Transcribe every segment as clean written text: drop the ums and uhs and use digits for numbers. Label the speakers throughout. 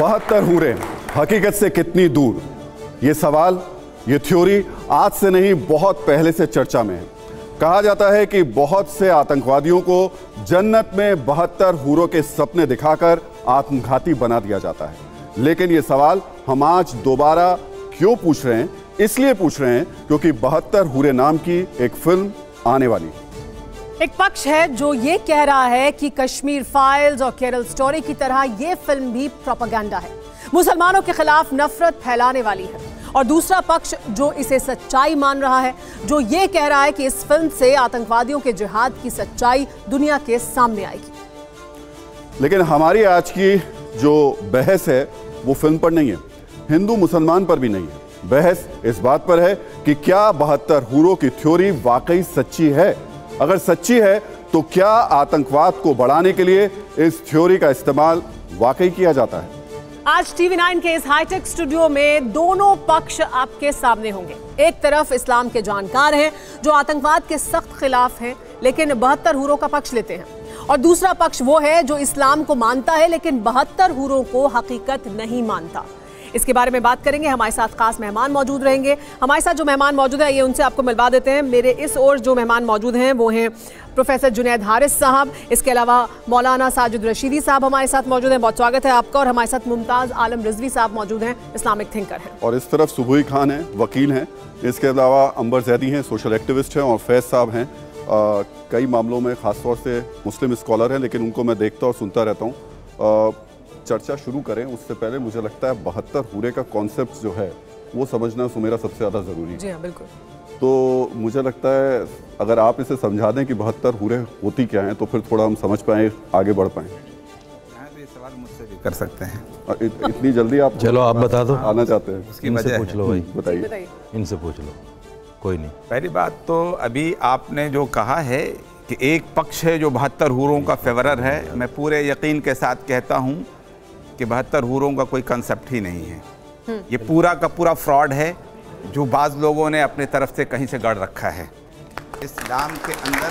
Speaker 1: 72 हूरें हकीकत से कितनी दूर, ये सवाल, ये थ्योरी आज से नहीं बहुत पहले से चर्चा में है। कहा जाता है कि बहुत से आतंकवादियों को जन्नत में 72 हूरों के सपने दिखाकर आत्मघाती बना दिया जाता है। लेकिन ये सवाल हम आज दोबारा क्यों पूछ रहे हैं? इसलिए पूछ रहे हैं क्योंकि 72 हूरें नाम की एक फिल्म आने वाली है।
Speaker 2: एक पक्ष है जो ये कह रहा है कि कश्मीर फाइल्स और केरल स्टोरी की तरह ये फिल्म भी प्रोपेगेंडा है, मुसलमानों के खिलाफ नफरत फैलाने वाली है। और दूसरा पक्ष जो इसे सच्चाई मान रहा है, जो ये कह रहा है कि इस फिल्म से आतंकवादियों के जिहाद की सच्चाई दुनिया के सामने आएगी।
Speaker 1: लेकिन हमारी आज की जो बहस है वो फिल्म पर नहीं है, हिंदू मुसलमान पर भी नहीं है। बहस इस बात पर है कि क्या 72 हूरों की थ्योरी वाकई सच्ची है? अगर सच्ची है तो क्या आतंकवाद को बढ़ाने के लिए इस थ्योरी का इस्तेमाल वाकई किया जाता है?
Speaker 2: आज TV9 के इस हाईटेक स्टूडियो में दोनों पक्ष आपके सामने होंगे। एक तरफ इस्लाम के जानकार हैं जो आतंकवाद के सख्त खिलाफ हैं लेकिन 72 हूरों का पक्ष लेते हैं, और दूसरा पक्ष वो है जो इस्लाम को मानता है लेकिन 72 हूरों को हकीकत नहीं मानता। इसके बारे में बात करेंगे। हमारे साथ खास मेहमान मौजूद रहेंगे। हमारे साथ जो मेहमान मौजूद है ये उनसे आपको मिलवा देते हैं। मेरे इस ओर जो मेहमान मौजूद हैं वो हैं प्रोफेसर जुनैद हारिस साहब, इसके अलावा मौलाना साजिद रशीदी साहब हमारे साथ मौजूद हैं। बहुत स्वागत है आपका। और हमारे साथ मुमताज़ आलम रिजवी साहब मौजूद हैं, इस्लामिक थिंकर हैं।
Speaker 1: और इस तरफ सुबुई खान हैं, वकील हैं। इसके अलावा अंबर जैदी हैं, सोशल एक्टिविस्ट हैं। और फैज़ साहब हैं, कई मामलों में ख़ासतौर से मुस्लिम स्कॉलर हैं, लेकिन उनको मैं देखता और सुनता रहता हूँ। चर्चा शुरू करें उससे पहले मुझे लगता है 72 हूरे का कॉन्सेप्ट जो है वो समझना सुमेरा सबसे ज़्यादा ज़रूरी है।
Speaker 2: जी हाँ, बिल्कुल।
Speaker 1: तो मुझे लगता है अगर आप इसे समझा दें कि 72 हूरें होती क्या हैं तो फिर थोड़ा हम समझ पाएँ, आगे बढ़ पाएँ।
Speaker 3: ये सवाल मुझसे भी कर सकते हैं।
Speaker 1: इतनी जल्दी आप
Speaker 4: चलो आप बता दो,
Speaker 1: आना चाहते हैं?
Speaker 3: उसकी वजह
Speaker 4: पूछ लो भाई,
Speaker 1: बताइए।
Speaker 4: इनसे पूछ लो, कोई नहीं।
Speaker 3: पहली बात तो अभी आपने जो कहा है कि एक पक्ष है जो 72 हूरों का फेवरर है, मैं पूरे यकीन के साथ कहता हूँ कि 72 हूरों का कोई कंसेप्ट ही नहीं है। ये पूरा का पूरा फ्रॉड है जो बाज़ लोगों ने अपने तरफ से कहीं से गढ़ रखा है। इस्लाम के अंदर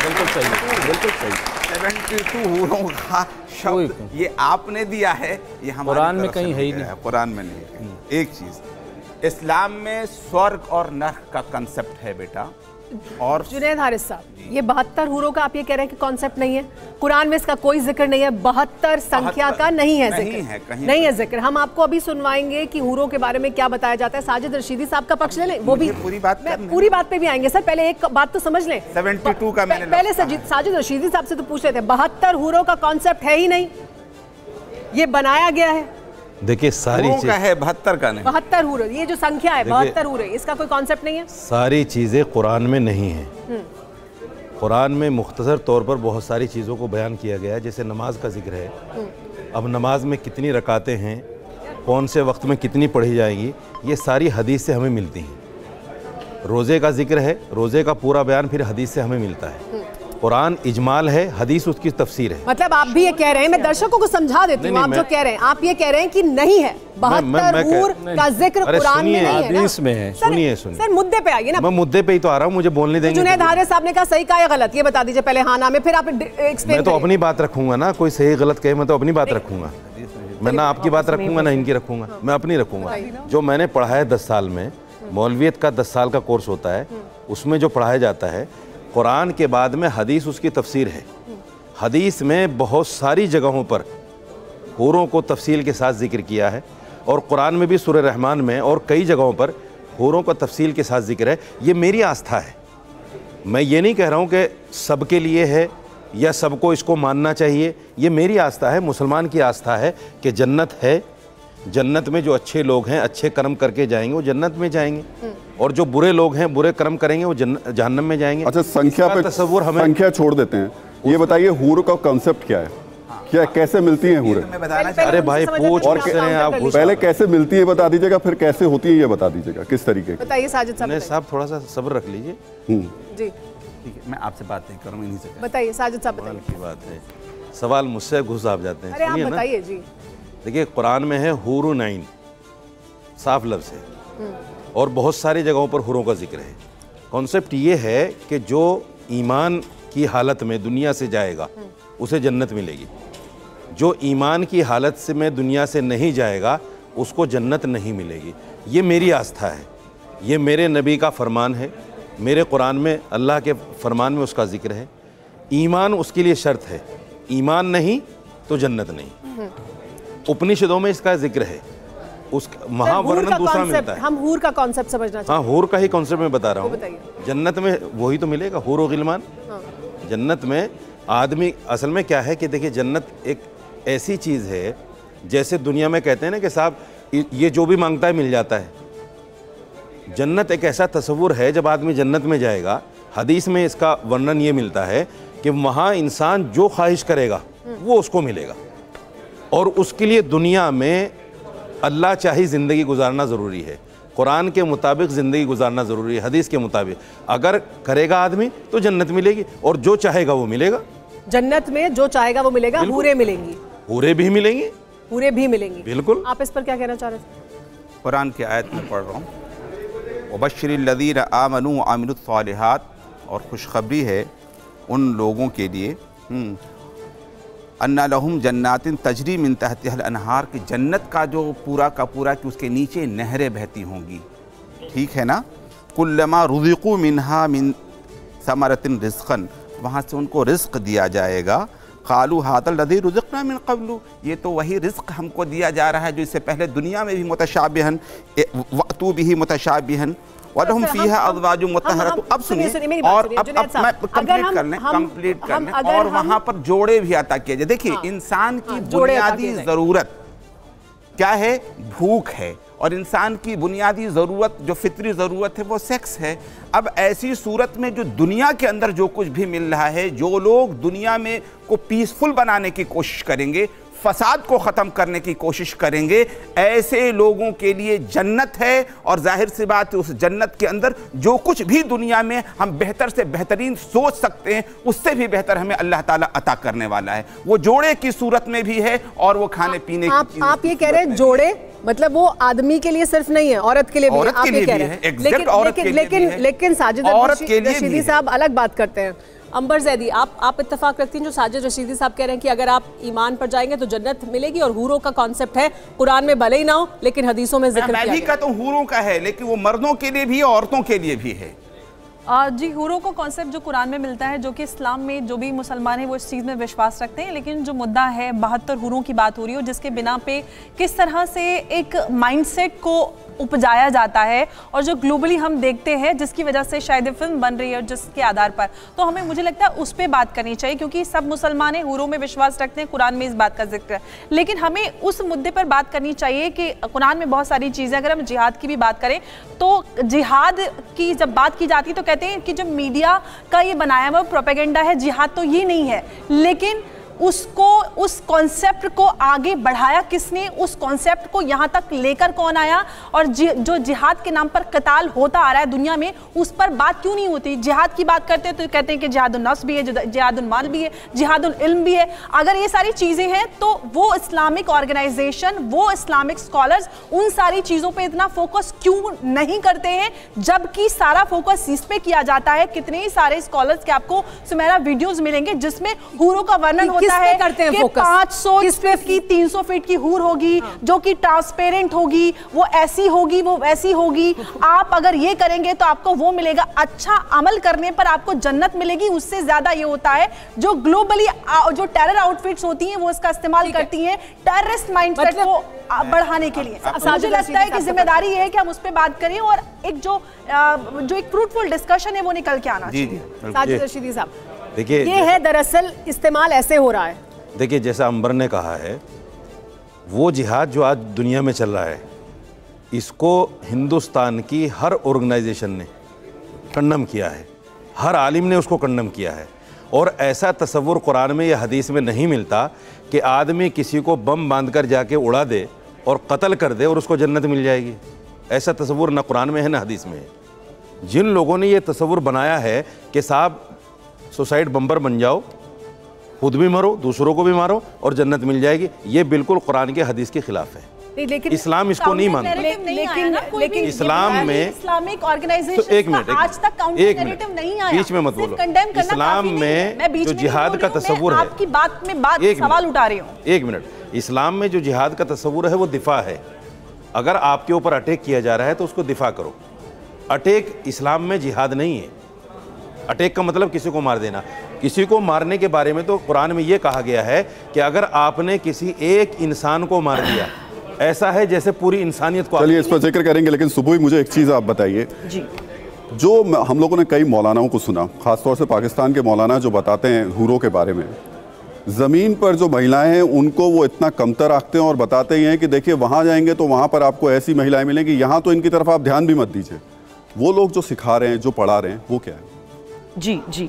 Speaker 4: बिल्कुल सही, बिल्कुल सही।
Speaker 3: 72 हूरों का शब्द ये आपने दिया है, ये हमारे
Speaker 4: कुरान में कहीं है ही नहीं।
Speaker 3: कुरान में नहीं है। एक चीज़, इस्लाम में स्वर्ग और नरक का कंसेप्ट है बेटा। और
Speaker 2: जुनैद हारिस साहब, ये 72 हूरों का आप ये कह रहे हैं कि कॉन्सेप्ट नहीं है, कुरान में इसका कोई जिक्र नहीं है, 72 संख्या का नहीं है जिक्र, नहीं है जिक्र। हम आपको अभी सुनवाएंगे कि हूरों के बारे में क्या बताया जाता है। साजिद रशीदी साहब का पक्ष ले लें, वो भी पूरी बात पे भी आएंगे। सर पहले एक बात तो समझ लें,
Speaker 3: 72 का मैंने
Speaker 2: पहले साजिद रशीदी साहब से तो पूछ लेते हैं। 72 हूरों का कॉन्सेप्ट है ही नहीं, ये बनाया गया है।
Speaker 4: देखिए सारी
Speaker 3: चीज़ है, 72 का नहीं।
Speaker 2: 72 हूरे, ये जो संख्या है 72 हूरे, इसका कोई कॉन्सेप्ट नहीं है।
Speaker 4: सारी चीज़ें कुरान में नहीं है। कुरान में मुख्तसर तौर पर बहुत सारी चीज़ों को बयान किया गया है, जैसे नमाज का जिक्र है। अब नमाज में कितनी रकातें हैं, कौन से वक्त में कितनी पढ़ी जाएगी, ये सारी हदीस से हमें मिलती हैं। रोज़े का जिक्र है, रोज़े का पूरा बयान फिर हदीस से हमें मिलता है। कुरान इजमाल है, हदीस उसकी तफसीर है।
Speaker 2: मतलब आप भी ये कह रहे हैं, मैं दर्शकों को समझा देती हूँ, आप जो कह रहे हैं, आप ये कह रहे हैं कि नहीं है, 72 हूर का जिक्र कुरान में नहीं है,
Speaker 4: हदीस में है। सुनिए
Speaker 2: सर मुद्दे पे आइए ना।
Speaker 4: मैं मुद्दे पे ही तो आ रहा हूँ, मुझे बोलने देंगे।
Speaker 2: जुनैद हारिस साहब ने कहा सही कहा या गलत, ये बता दीजिए पहले हाँ ना में, फिर आप एक्सप्लेन।
Speaker 4: मैं तो अपनी बात रखूंगा ना, कोई सही गलत कहे, मैं तो अपनी बात रखूंगा। मैं ना आपकी बात रखूंगा ना इनकी रखूंगा, मैं अपनी रखूंगा। जो मैंने पढ़ा है 10 साल में, मौलवियत का 10 साल का कोर्स होता है, उसमें जो पढ़ाया जाता है, कुरान के बाद में हदीस उसकी तफसीर है। हदीस में बहुत सारी जगहों पर हूरों को तफसील के साथ जिक्र किया है, और कुरान में भी सूरह रहमान में और कई जगहों पर हूरों का तफसील के साथ जिक्र है। ये मेरी आस्था है, मैं ये नहीं कह रहा हूँ कि सबके लिए है या सबको इसको मानना चाहिए। ये मेरी आस्था है, मुसलमान की आस्था है कि जन्नत है, जन्नत में जो अच्छे लोग हैं, अच्छे कर्म करके जाएंगे वो जन्नत में जाएंगे, और जो बुरे लोग हैं, बुरे कर्म करेंगे वो जहन्नम में जाएंगे।
Speaker 1: अच्छा, संख्या पे तसव्वुर हमें संख्या छोड़ देते हैं। ये बताइए हूर का कॉन्सेप्ट क्या है, क्या कैसे मिलती हैं हूरें?
Speaker 4: अरे भाई पूछ
Speaker 1: और आप पहले कैसे मिलती है बता दीजिएगा, फिर कैसे होती है ये बता दीजिएगा, किस तरीके की?
Speaker 2: बताइए साजिद
Speaker 4: साहब, थोड़ा सा सब्र रख लीजिए।
Speaker 2: जी
Speaker 3: ठीक है, मैं आपसे बात नहीं करूँगा, इन्हीं से
Speaker 2: बताइए साजिद साहब, बताइए।
Speaker 4: की बात है, सवाल मुझसे घुस आप जाते हैं।
Speaker 2: अरे आप बताइए जी।
Speaker 4: देखिए कुरान में है हूरुन ऐन, साफ लफ्ज़ है, और बहुत सारी जगहों पर हुरों का जिक्र है। कॉन्सेप्ट ये है कि जो ईमान की हालत में दुनिया से जाएगा उसे जन्नत मिलेगी, जो ईमान की हालत से में दुनिया से नहीं जाएगा उसको जन्नत नहीं मिलेगी। ये मेरी आस्था है, ये मेरे नबी का फरमान है, मेरे कुरान में अल्लाह के फरमान में उसका जिक्र है। ईमान उसके लिए शर्त है, ईमान नहीं तो जन्नत नहीं। उपनिषदों में इसका जिक्र है, उस महावर्णन दूसरा मिलता है।
Speaker 2: हम हूर का कॉन्सेप्ट समझना चाहते हैं।
Speaker 4: हाँ, हूर का ही कॉन्सेप्ट मैं बता रहा हूँ। जन्नत में वही तो मिलेगा, हूर व गिलमान। जन्नत में आदमी असल में क्या है कि देखिए, जन्नत एक ऐसी चीज़ है जैसे दुनिया में कहते हैं ना कि साहब ये जो भी मांगता है मिल जाता है। जन्नत एक ऐसा तस्वुर है, जब आदमी जन्नत में जाएगा, हदीस में इसका वर्णन ये मिलता है कि वहाँ इंसान जो ख्वाहिश करेगा वो उसको मिलेगा, और उसके लिए दुनिया में अल्लाह चाही ज़िंदगी गुजारना ज़रूरी है, कुरान के मुताबिक ज़िंदगी गुजारना ज़रूरी है, हदीस के मुताबिक। अगर करेगा आदमी तो जन्नत मिलेगी, और जो चाहेगा वो मिलेगा।
Speaker 2: जन्नत में जो चाहेगा वो मिलेगा, हूरें मिलेंगी,
Speaker 4: हूरें भी मिलेंगी,
Speaker 2: हूरें भी मिलेंगी।
Speaker 4: बिल्कुल।
Speaker 2: आप इस पर क्या कहना चाह रहे थे?
Speaker 3: कुरान की आयत में पढ़ रहा हूँ, वबश्शिरिल्लज़ीना आमनू व अमिलुस्सालिहात, और खुशखबरी है उन लोगों के लिए अन्ना लहुम जन्नातिन तजरी मिन तहतिहल अनहार, की जन्नत का जो पूरा का पूरा कि उसके नीचे नहरें बहती होंगी, ठीक है ना। कुल्लमा रुज़िक़ू मिनहा मिन समरतिन रिज़्क़न, वहाँ से उनको रिज़्क़ दिया जाएगा। क़ालू हाज़ा लज़ी रुज़िक़ना मिन क़ब्लु, ये तो वही रिज़्क़ हमको दिया जा रहा है जो इससे पहले दुनिया में भी मुतशाबिहन वअतू बिही मुतशाबिहन वलहुम फ़ीहा अज़वाजुम मुतहहरतुन। अब सुनिए, और अब मैं कंप्लीट कर लें, और वहाँ पर जोड़े भी अता किए जाए। देखिए, इंसान की बुनियादी ज़रूरत क्या है? भूख है, और इंसान की बुनियादी ज़रूरत जो फितरी ज़रूरत है वो सेक्स है। अब ऐसी सूरत में जो दुनिया के अंदर जो कुछ भी मिल रहा है, जो लोग दुनिया में को पीसफुल बनाने की कोशिश करेंगे, फसाद को ख़त्म करने की कोशिश करेंगे, ऐसे लोगों के लिए जन्नत है। और जाहिर सी बात है, उस जन्नत के अंदर जो कुछ भी दुनिया में हम बेहतर से बेहतरीन सोच सकते हैं, उससे भी बेहतर हमें अल्लाह ताला अता करने वाला है। वो जोड़े की सूरत में भी है, और वो खाने पीने की। आप
Speaker 2: ये कह रहे हैं जोड़े मतलब वो आदमी के लिए सिर्फ नहीं है, औरत के लिए भी, आप ये कह रहे हैं। लेकिन साजिद रशीदी साहब अलग बात करते हैं। अंबर जैदी, आप इत्तेफाक रखती हैं जो साजिद रशीदी साहब कह रहे हैं कि अगर आप ईमान पर जाएंगे तो जन्नत मिलेगी, और हूरों का कॉन्सेप्ट है कुरान में भले ही ना हो लेकिन हदीसों में जिक्र किया गया है। मैं भी कहता हूं हूरों का है, लेकिन वो मर्दों के लिए भी है, औरतों के लिए भी है।
Speaker 5: जी, हूरों को कॉन्सेप्ट जो कुरान में मिलता है, जो कि इस्लाम में जो भी मुसलमान है वो इस चीज़ में विश्वास रखते हैं, लेकिन जो मुद्दा है 72 हूरों की बात हो रही हो, जिसके बिना पे किस तरह से एक माइंडसेट को उपजाया जाता है, और जो ग्लोबली हम देखते हैं जिसकी वजह से शायद फिल्म बन रही है जिसके आधार पर, तो हमें मुझे लगता है उस पर बात करनी चाहिए, क्योंकि सब मुसलमान हैं, हूरों में विश्वास रखते हैं, कुरान में इस बात का जिक्र है। लेकिन हमें उस मुद्दे पर बात करनी चाहिए कि कुरान में बहुत सारी चीज़ें, अगर हम जिहाद की भी बात करें तो जिहाद की जब बात की जाती है तो कहते हैं कि जो मीडिया का ये बनाया हुआ प्रोपेगेंडा है, जिहाद तो ये नहीं है, लेकिन उसको, उस कॉन्सेप्ट को आगे बढ़ाया किसने, उस कॉन्सेप्ट को यहाँ तक लेकर कौन आया, और जो जिहाद के नाम पर कताल होता आ रहा है दुनिया में, उस पर बात क्यों नहीं होती। जिहाद की बात करते हैं तो कहते हैं कि जिहादुन नफ्स भी है, जिहादुन माल भी है, जिहादुल इल्म भी है। अगर ये सारी चीज़ें हैं तो वो इस्लामिक ऑर्गेनाइजेशन, वो इस्लामिक स्कॉलर्स उन सारी चीज़ों पर इतना फोकस क्यों नहीं करते हैं, जबकि सारा फोकस इस पर किया जाता है। कितने ही सारे स्कॉलर्स के आपको सुमेरा वीडियोज़ मिलेंगे जिसमें हूरों का वर्णन होता है कि 500 फीट की 300 फीट की हूर होगी, जो कि ट्रांसपेरेंट होगी, वो ऐसी होगी, वो वैसी होगी, आप अगर ये करेंगे तो आपको वो मिलेगा, अच्छा अमल करने पर आपको जन्नत मिलेगी। उससे ज्यादा ये होता है जो ग्लोबली जो टेरर आउटफिट्स होती हैं वो इसका इस्तेमाल करती हैं टेररिस्ट माइंडसेट को बढ़ाने के लिए। मुझे लगता है कि जिम्मेदारी है कि हम उस पर बात करें, और एक जो एक फ्रूटफुल डिस्कशन है वो निकल के आना चाहिए।
Speaker 2: साजिद रशीदी साहब,
Speaker 4: देखिए,
Speaker 2: ये है दरअसल इस्तेमाल ऐसे हो रहा है।
Speaker 4: देखिए, जैसा अंबर ने कहा है, वो जिहाद जो आज दुनिया में चल रहा है, इसको हिंदुस्तान की हर ऑर्गेनाइजेशन ने कंडम किया है, हर आलिम ने उसको कंडम किया है। और ऐसा तसव्वुर कुरान में या हदीस में नहीं मिलता कि आदमी किसी को बम बांधकर जाके उड़ा दे और कत्ल कर दे और उसको जन्नत मिल जाएगी। ऐसा तसव्वुर ना कुरान में है ना हदीस में है। जिन लोगों ने ये तसव्वुर बनाया है कि साहब सुसाइड बम्बर बन जाओ, खुद भी मरो, दूसरों को भी मारो और जन्नत मिल जाएगी, ये बिल्कुल कुरान के हदीस के खिलाफ है।
Speaker 2: लेकिन
Speaker 4: इस्लाम इसको नहीं मानता।
Speaker 5: लेकिन
Speaker 4: इस्लाम में
Speaker 5: इस्लामिक ऑर्गेनाइजेशन
Speaker 4: तो एक मिनट,
Speaker 5: आज तक काउंटर नैरेटिव नहीं आया,
Speaker 4: बीच में मत बोलो।
Speaker 5: कंडेम करना
Speaker 4: इस्लाम
Speaker 5: काफी नहीं
Speaker 4: में
Speaker 5: है। मैं बीच
Speaker 4: जो
Speaker 5: में
Speaker 4: जिहाद
Speaker 5: नहीं
Speaker 4: का
Speaker 5: बोल रही हूं,
Speaker 4: तस्वुर
Speaker 5: मैं
Speaker 4: है,
Speaker 5: आपकी बात में सवाल उठा रही हूँ।
Speaker 4: एक मिनट, इस्लाम में जो जिहाद का तस्वुर है वो दिफा है। अगर आपके ऊपर अटैक किया जा रहा है तो उसको दिफा करो। अटैक इस्लाम में जिहाद नहीं है। अटैक का मतलब किसी को मार देना। किसी को मारने के बारे में तो कुरान में ये कहा गया है कि अगर आपने किसी एक इंसान को मार दिया, ऐसा है जैसे पूरी इंसानियत को।
Speaker 1: चलिए इस पर जिक्र करेंगे, लेकिन सुबह मुझे एक चीज़ आप बताइए
Speaker 5: जी।
Speaker 1: जो हम लोगों ने कई मौलानाओं को सुना, खासतौर से पाकिस्तान के मौलाना जो बताते हैं हूरों के बारे में, ज़मीन पर जो महिलाएं हैं उनको वो इतना कमतर आंकते हैं और बताते ही हैं कि देखिए वहाँ जाएंगे तो वहाँ पर आपको ऐसी महिलाएं मिलेंगी, यहाँ तो इनकी तरफ आप ध्यान भी मत दीजिए। वो लोग जो सिखा रहे हैं, जो पढ़ा रहे हैं, वो क्या है?
Speaker 6: जी जी,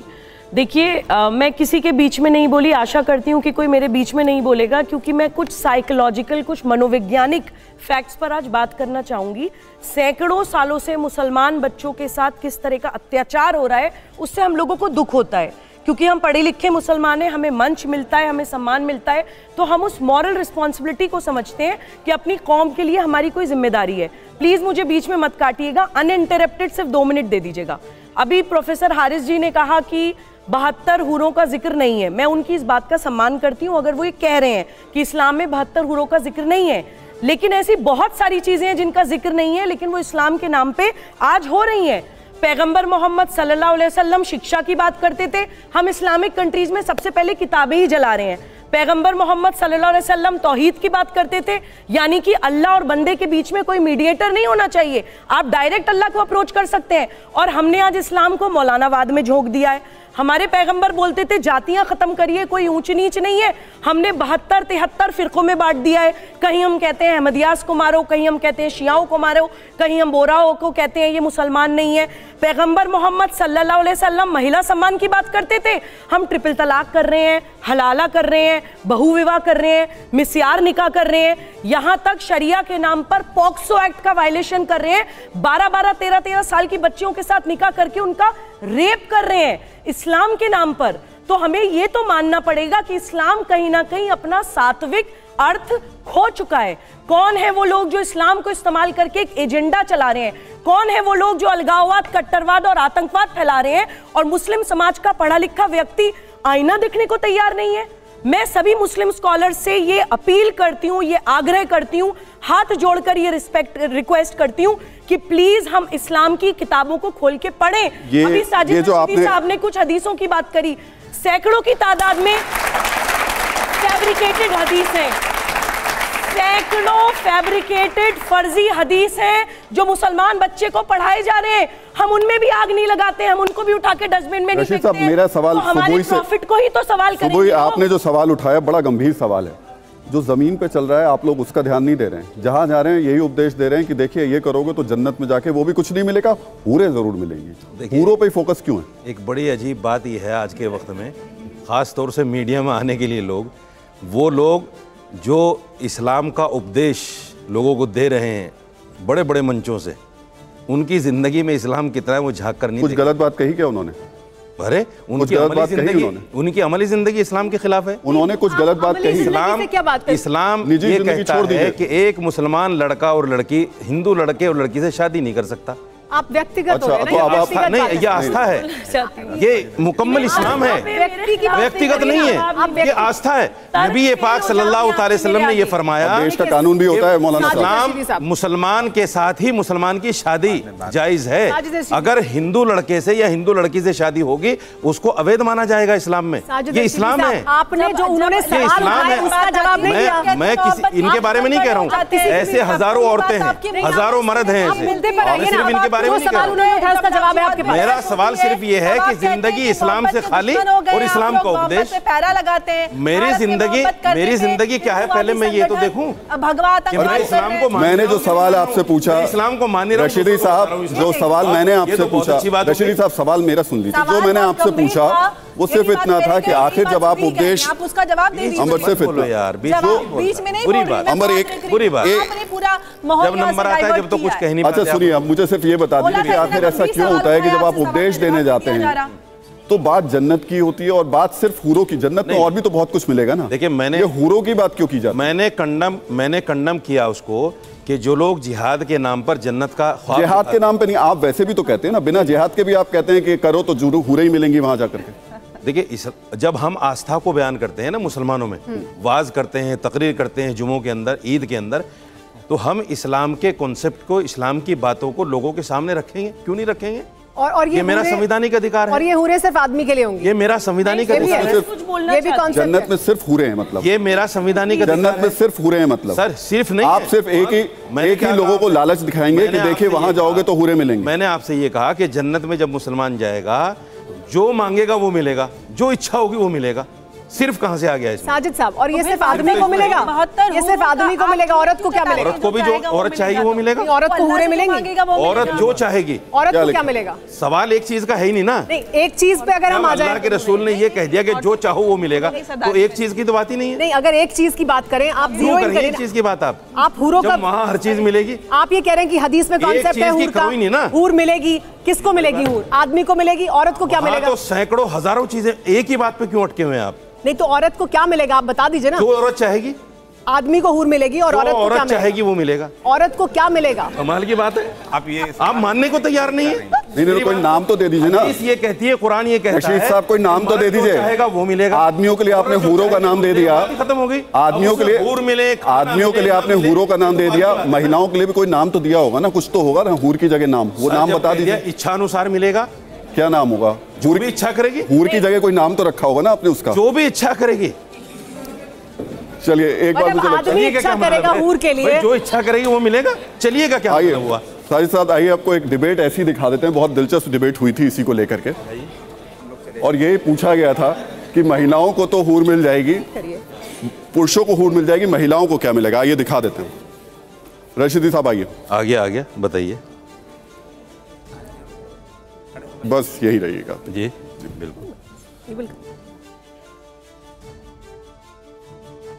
Speaker 6: देखिए मैं किसी के बीच में नहीं बोली, आशा करती हूँ कि कोई मेरे बीच में नहीं बोलेगा, क्योंकि मैं कुछ साइकोलॉजिकल, कुछ मनोवैज्ञानिक फैक्ट्स पर आज बात करना चाहूँगी। सैकड़ों सालों से मुसलमान बच्चों के साथ किस तरह का अत्याचार हो रहा है, उससे हम लोगों को दुख होता है, क्योंकि हम पढ़े लिखे मुसलमान हैं, हमें मंच मिलता है, हमें सम्मान मिलता है, तो हम उस मॉरल रिस्पॉन्सिबिलिटी को समझते हैं कि अपनी कौम के लिए हमारी कोई जिम्मेदारी है। प्लीज़ मुझे बीच में मत काटिएगा, अनइंटरप्टेड सिर्फ 2 मिनट दे दीजिएगा। अभी प्रोफेसर हारिस जी ने कहा कि 72 हूरों का जिक्र नहीं है। मैं उनकी इस बात का सम्मान करती हूँ अगर वो ये कह रहे हैं कि इस्लाम में 72 हूरों का जिक्र नहीं है, लेकिन ऐसी बहुत सारी चीज़ें हैं जिनका जिक्र नहीं है, लेकिन वो इस्लाम के नाम पे आज हो रही हैं। पैगंबर मोहम्मद सल्लल्लाहु अलैहि वसल्लम शिक्षा की बात करते थे, हम इस्लामिक कंट्रीज़ में सबसे पहले किताबें ही जला रहे हैं। पैगंबर मोहम्मद सल्लल्लाहु अलैहि वसल्लम तौहीद की बात करते थे, यानी कि अल्लाह और बंदे के बीच में कोई मीडिएटर नहीं होना चाहिए, आप डायरेक्ट अल्लाह को अप्रोच कर सकते हैं। और हमने आज इस्लाम को मौलानावाद में झोंक दिया है। हमारे पैगंबर बोलते थे जातियां खत्म करिए, कोई ऊंच नीच नहीं है, हमने 72-73 फिरकों में बांट दिया है। कहीं हम कहते हैं अहमदियास को मारो, कहीं हम कहते हैं शियाओं को मारो, कहीं हम बोराओं को कहते हैं ये मुसलमान नहीं है। पैगंबर मोहम्मद सल्लल्लाहु अलैहि वसल्लम महिला सम्मान की बात करते थे, हम ट्रिपल तलाक कर रहे हैं, हलाला कर रहे हैं, बहु विवाह कर रहे हैं, मिस्यार निकाह कर रहे हैं, यहाँ तक शरिया के नाम पर पॉक्सो एक्ट का वायलेशन कर रहे हैं। 12-12, 13-13 साल की बच्चियों के साथ निकाह करके उनका रेप कर रहे हैं इस्लाम के नाम पर। तो हमें ये तो मानना पड़ेगा कि इस्लाम कहीं ना कहीं अपना सात्विक अर्थ खो चुका है। कौन है वो लोग जो इस्लाम को इस्तेमाल करके एक एजेंडा चला रहे हैं? कौन है वो लोग जो अलगाववाद, कट्टरवाद और आतंकवाद फैला रहे हैं? और मुस्लिम समाज का पढ़ा लिखा व्यक्ति आईना देखने को तैयार नहीं है। मैं सभी मुस्लिम स्कॉलर से ये अपील करती हूँ, ये आग्रह करती हूँ, हाथ जोड़कर ये रिक्वेस्ट करती हूँ कि प्लीज हम इस्लाम की किताबों को खोल के पढ़ें। अभी साजिद साहब ने कुछ हदीसों की बात करी, सैकड़ों की तादाद में फैब्रिकेटेड हदीस हैं, सैकड़ों फैब्रिकेटेड फर्जी हदीस हैं जो मुसलमान बच्चे को पढ़ाए जा रहे हैं। हम उनमें भी आग नहीं लगाते, हम उनको भी उठा के डस्टबिन में नहीं फेंकते हैं।
Speaker 1: मेरा सवाल
Speaker 6: तो हमारे प्रॉफिट को ही तो सवाल करेंगे।
Speaker 1: आपने जो सवाल उठाया बड़ा गंभीर सवाल है। जो जमीन पे चल रहा है आप लोग उसका ध्यान नहीं दे रहे हैं। जहां जा रहे हैं यही उपदेश दे रहे हैं कि देखिए ये करोगे तो जन्नत में जाके वो भी कुछ नहीं मिलेगा, पूरे जरूर मिलेंगी। पूरों पे फोकस क्यों है?
Speaker 4: एक बड़ी अजीब बात यह है आज के वक्त में, खास तौर से मीडिया में आने के लिए लोग, वो लोग जो इस्लाम का उपदेश लोगों को दे रहे हैं बड़े बड़े मंचों से, उनकी ज़िंदगी में इस्लाम कितना है वो झांक कर नहीं।
Speaker 1: कुछ गलत बात कही क्या उन्होंने?
Speaker 4: अरे उनकी अमली जिंदगी इस्लाम के खिलाफ है।
Speaker 1: उन्होंने कुछ गलत बात कही।
Speaker 4: इस्लाम ये कहता है कि एक मुसलमान लड़का और लड़की, हिंदू लड़के और लड़की से शादी नहीं कर सकता।
Speaker 2: आप व्यक्तिगत
Speaker 1: अच्छा,
Speaker 2: हो
Speaker 4: तो नहीं, ये आस्था है, ये मुकम्मल इस्लाम है, व्यक्तिगत नहीं है, ये आस्था है। नबी पाक सल्लल्लाहु अलैहि वसल्लम ने ये फरमाया,
Speaker 1: देश का कानून भी होता है मौलाना
Speaker 4: इस्लाम मुसलमान के साथ ही मुसलमान की शादी जायज है। अगर हिंदू लड़के से या हिंदू लड़की से शादी होगी उसको अवैध माना जाएगा इस्लाम में। ये इस्लाम है।
Speaker 2: आपने जो उन्होंने
Speaker 4: सवाल उठाया उसका जवाब नहीं दिया। मैं किसी इनके बारे में नहीं कह रहा हूँ, ऐसे हजारों औरतें हैं, हजारों मर्द हैं ऐसे, और सिर्फ इनके बारे में नहीं कह रहा हूं। मेरा सवाल सिर्फ ये है कि जिंदगी इस्लाम से खाली और इस्लाम का उपदेश
Speaker 5: पैरा लगाते हैं।
Speaker 4: मेरी जिंदगी क्या है पहले मैं ये तो देखूं।
Speaker 5: भगवान
Speaker 4: इस्लाम को,
Speaker 1: मैंने जो सवाल आपसे पूछा,
Speaker 4: इस्लाम को मान रहा हूं।
Speaker 1: रशीदी साहब जो सवाल मैंने आपसे पूछा, रशीदी साहब सवाल मेरा सुन लीजिए। जो मैंने आपसे पूछा वो सिर्फ इतना था कि आखिर जब आप उपदेश,
Speaker 5: आप उसका जवाब दे दीजिए।
Speaker 1: अंबर सिर्फ इतना
Speaker 4: यार,
Speaker 5: बीच में नहीं
Speaker 4: बुरी बात,
Speaker 1: अंबर एक
Speaker 4: बुरी बात,
Speaker 5: जब
Speaker 4: नंबर आता है जब तो कुछ कह नहीं पाते।
Speaker 1: अच्छा सुनिए, अब मुझे सिर्फ ये बता दीजिए कि आखिर ऐसा क्यों होता है कि जब आप उपदेश देने जाते हैं तो बात जन्नत की होती है और बात सिर्फ हूरों की। जन्नत में और भी तो बहुत कुछ मिलेगा ना।
Speaker 4: देखिए
Speaker 1: ये हूरों की बात क्यों की जाती है?
Speaker 4: मैंने कंडम किया उसको कि जो लोग जिहाद के नाम पर जन्नत का ख्वाब,
Speaker 1: जिहाद के नाम पे नहीं, आप वैसे भी तो कहते हैं ना, बिना जिहाद के भी आप कहते हैं कि करो तो जरूर हूरें ही मिलेंगी वहां जाकर के।
Speaker 4: देखिए, जब हम आस्था को बयान करते हैं ना मुसलमानों में, वाज करते हैं, तकरीर करते हैं जुमों के अंदर, ईद के अंदर, तो हम इस्लाम के कॉन्सेप्ट को, इस्लाम की बातों को लोगों के सामने रखेंगे। क्यों नहीं रखेंगे?
Speaker 2: और ये
Speaker 4: मेरा संवैधानिक अधिकार है।
Speaker 2: और ये हूरें सिर्फ आदमी के लिए होंगी।
Speaker 4: ये मेरा संवैधानिक अधिकार है।
Speaker 2: ये भी कॉन्सेप्ट
Speaker 1: जन्नत में सिर्फ हूरें हैं मतलब।
Speaker 4: ये मेरा संवैधानिक अधिकार है।
Speaker 1: जन्नत में सिर्फ हूरें हैं मतलब।
Speaker 4: सर सिर्फ नहीं,
Speaker 1: आप सिर्फ एक ही लोगों को लालच दिखाएंगे कि देखिए वहां जाओगे तो हूरें मिलेंगे।
Speaker 4: मैंने आपसे ये कहा कि जन्नत में जब मुसलमान जाएगा, जो मांगेगा वो मिलेगा, जो इच्छा होगी वो मिलेगा। सिर्फ कहां से आ गया इसमें?
Speaker 2: साजिद साहब, और ये सिर्फ आदमी को मिलेगा? ये सिर्फ आदमी को मिलेगा, औरत को क्या मिलेगा?
Speaker 4: औरत को भी जो औरत चाहेगी वो मिलेगा।
Speaker 2: औरत को हूरें मिलेंगी?
Speaker 4: औरत जो चाहेगी।
Speaker 2: औरत को क्या मिलेगा?
Speaker 4: सवाल एक चीज का है ही नहीं ना।
Speaker 2: नहीं, एक चीज पे अगर हम आ जाए,
Speaker 4: अल्लाह के रसूल ने ये कह दिया कि जो चाहो वो मिलेगा, तो एक चीज की तो बात ही नहीं है।
Speaker 2: नहीं, अगर एक चीज की बात करें, आप जीरो इन करें,
Speaker 4: एक चीज की बात
Speaker 2: आप हूरों का,
Speaker 4: वहाँ हर चीज मिलेगी।
Speaker 2: आप ये कह रहे हैं कि हदीस में कॉन्सेप्ट है हूर का, हूर मिलेगी। किसको मिलेगी हूर? आदमी को मिलेगी। औरत को क्या मिलेगा?
Speaker 4: तो सैकड़ों हजारों चीजें, एक ही बात पे क्यों अटके हुए हैं आप?
Speaker 2: नहीं तो औरत को क्या मिलेगा आप बता दीजिए ना।
Speaker 4: जो औरत चाहेगी,
Speaker 2: आदमी को हूर मिलेगी और औरत को क्या
Speaker 4: चाहेगी वो मिलेगा।
Speaker 2: औरत को क्या मिलेगा?
Speaker 4: कमाल की बात है। आप मानने को तैयार नहीं है।
Speaker 1: नहीं, कोई नाम तो दे दीजिए ना।
Speaker 4: ये कहती है, कुरान ये कहता है।
Speaker 1: रशीद साहब कोई नाम तो दे दीजिए।
Speaker 4: चाहेगा वो मिलेगा।
Speaker 1: आदमियों के लिए आपने हूरों का नाम दे दिया,
Speaker 4: खत्म हो गई।
Speaker 1: आदमियों के लिए
Speaker 4: हूर मिले,
Speaker 1: आदमियों के लिए आपने हूरों का नाम दे दिया, महिलाओं के लिए भी कोई नाम तो दिया होगा ना, कुछ तो होगा ना हूर की जगह नाम। वो नाम बता दीजिए।
Speaker 4: इच्छा अनुसार मिलेगा।
Speaker 1: क्या नाम होगा?
Speaker 4: जो भी इच्छा करेगी।
Speaker 1: हूर की जगह कोई नाम तो रखा होगा ना आपने उसका।
Speaker 4: जो भी इच्छा करेगी।
Speaker 1: चलिए एक बार मुझे लगता है
Speaker 2: इच्छा करेगा हूर के लिए,
Speaker 4: जो इच्छा करेगी वो मिलेगा। चलिएगा क्या हुआ?
Speaker 1: साजिद साहब आइए आपको एक डिबेट ऐसी दिखा देते हैं। बहुत दिलचस्प डिबेट हुई थी इसी को लेकर के, और यही पूछा गया था कि महिलाओं को तो हूर मिल जाएगी, पुरुषों को हूर मिल जाएगी, महिलाओं को क्या मिलेगा? आइए दिखा देते हैं। रशीदी साहब आइए।
Speaker 4: आगे बताइए।
Speaker 1: बस यही रहिएगा
Speaker 4: जी। बिल्कुल।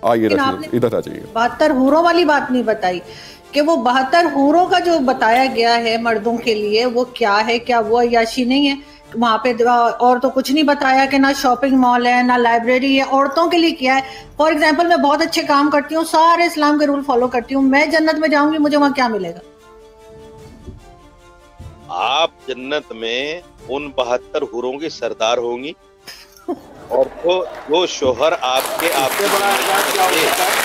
Speaker 1: आइए इधर आ जाइए।
Speaker 7: 72 हूरों वाली बात नहीं बताई कि वो 72 हूरों का जो बताया गया है मर्दों के लिए वो क्या है? क्या वो अय्याशी नहीं है वहाँ पे? और तो कुछ नहीं बताया कि ना शॉपिंग मॉल है ना लाइब्रेरी है। औरतों के लिए क्या है? फॉर एग्जाम्पल मैं बहुत अच्छे काम करती हूँ, सारे इस्लाम के रूल फॉलो करती हूँ, मैं जन्नत में जाऊंगी, मुझे वहाँ क्या मिलेगा?
Speaker 8: आप जन्नत में उन 72 हूरों की सरदार होंगी, और वो शोहर आपके बड़ा एजाज क्या होता है?